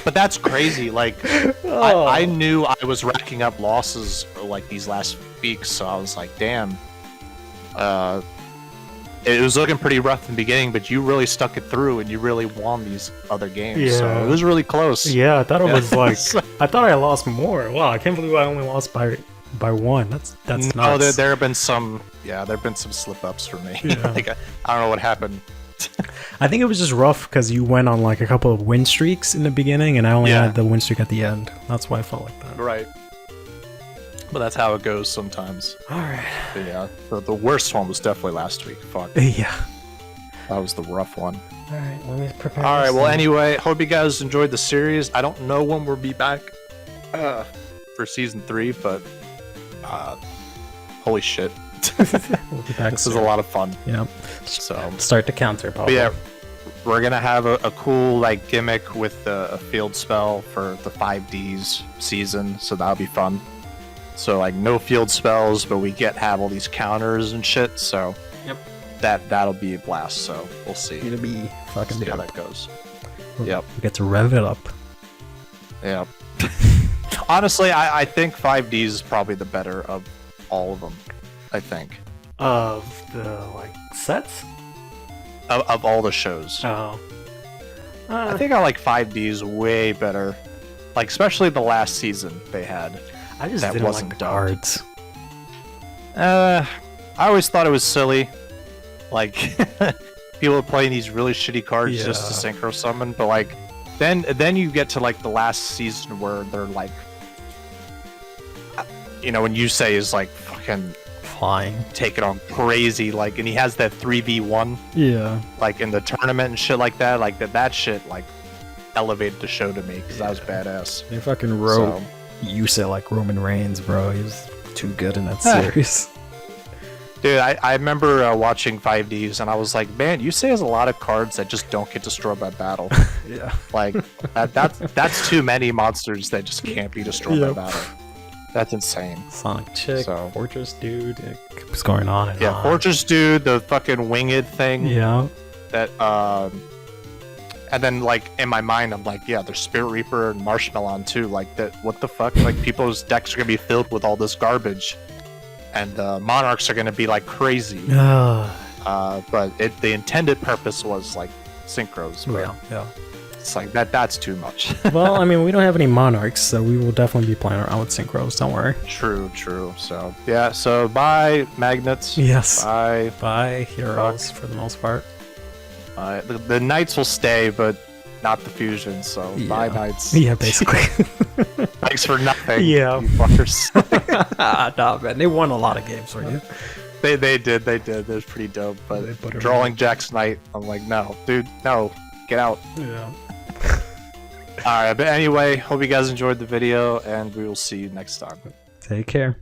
S3: but that's crazy. Like,
S2: Oh.
S3: I knew I was racking up losses like these last weeks, so I was like, damn. It was looking pretty rough in the beginning, but you really stuck it through, and you really won these other games. So
S2: Yeah.
S3: it was really close.
S2: Yeah, I thought it was like
S3: So-
S2: I thought I lost more. Wow, I can't believe I only lost by 1. That's
S3: No,
S2: nuts.
S3: there have been some. Yeah, there have been some slip ups for me.
S2: Yeah.
S3: Like, I don't know what happened.
S2: I think it was just rough because you went on like a couple of win streaks in the beginning, and I only
S3: Yeah.
S2: had the win streak at the end. That's why I felt like that.
S3: Right. But that's how it goes sometimes.
S2: All right.
S3: But yeah, the worst one was definitely last week. Fuck,
S2: Yeah.
S3: that was the rough one.
S2: All right. Let me prepare.
S3: All right.
S2: this
S3: Well,
S2: thing.
S3: anyway, hope you guys enjoyed the series. I don't know when we'll be back for season 3, but holy shit,
S2: We'll be back
S3: this
S2: soon.
S3: is a lot of fun.
S2: Yeah.
S3: So,
S2: Start to counter,
S3: but
S2: Pablo.
S3: yeah, we're gonna have a cool like gimmick with a field spell for the 5Ds season, so that'll be fun. So like no field spells, but we have all these counters and shit. So
S2: Yep.
S3: that'll be a blast. So we'll see.
S2: It'll be fucking
S3: See how
S2: dope.
S3: that goes.
S2: We
S3: Yep.
S2: get to rev it up.
S3: Yeah. Honestly, I think 5Ds is probably the better of all of them. I think
S2: Of the like sets.
S3: of all the shows.
S2: Oh.
S3: I think I like 5Ds way better. Like especially the last season they had.
S2: I just
S3: that
S2: didn't
S3: wasn't
S2: like the
S3: dubbed.
S2: cards.
S3: I always thought it was silly. Like people playing these really shitty cards just to
S2: Yeah.
S3: synchro summon, but like then you get to like the last season where they're like, you know, when you say is like fucking
S2: Flying.
S3: take it on crazy, like, and he has that 3v1
S2: Yeah.
S3: like in the tournament and shit like that, like that shit like elevated the show to me because that was badass.
S2: They fucking wrote You say like Roman Reigns, bro. He's too good in that series.
S3: Dude, I remember watching 5Ds and I was like, man, Yusei has a lot of cards that just don't get destroyed by battle.
S2: Yeah.
S3: Like, that's too many monsters that just can't be destroyed by battle. That's insane.
S2: Sonic Chick,
S3: So-
S2: Fortress Dude, it keeps going on and
S3: Yeah,
S2: on.
S3: Fortress Dude, the fucking winged thing.
S2: Yeah.
S3: That, and then, like, in my mind, I'm like, yeah, there's Spirit Reaper and Marshmallow too. Like, that, what the fuck? Like, people's decks are gonna be filled with all this garbage. And Monarchs are gonna be like crazy. But the intended purpose was like synchros. But
S2: yeah.
S3: it's like that's too much.
S2: Well, I mean, we don't have any Monarchs, so we will definitely be playing around with Synchros, don't worry.
S3: True. So yeah. So bye magnets.
S2: Yes.
S3: Bye.
S2: Bye, heroes, for the most part.
S3: The knights will stay, but not the fusion. So bye knights.
S2: Yeah, basically.
S3: Thanks for nothing.
S2: Yeah.
S3: You fuckers.
S2: Nah, man, they won a lot of games for you.
S3: They did. It was pretty dope.
S2: They
S3: But
S2: put it
S3: drawing Jack's knight, I'm like, no, dude, no, get out.
S2: Yeah.
S3: All right, but anyway, hope you guys enjoyed the video, and we will see you next time.
S2: Take care.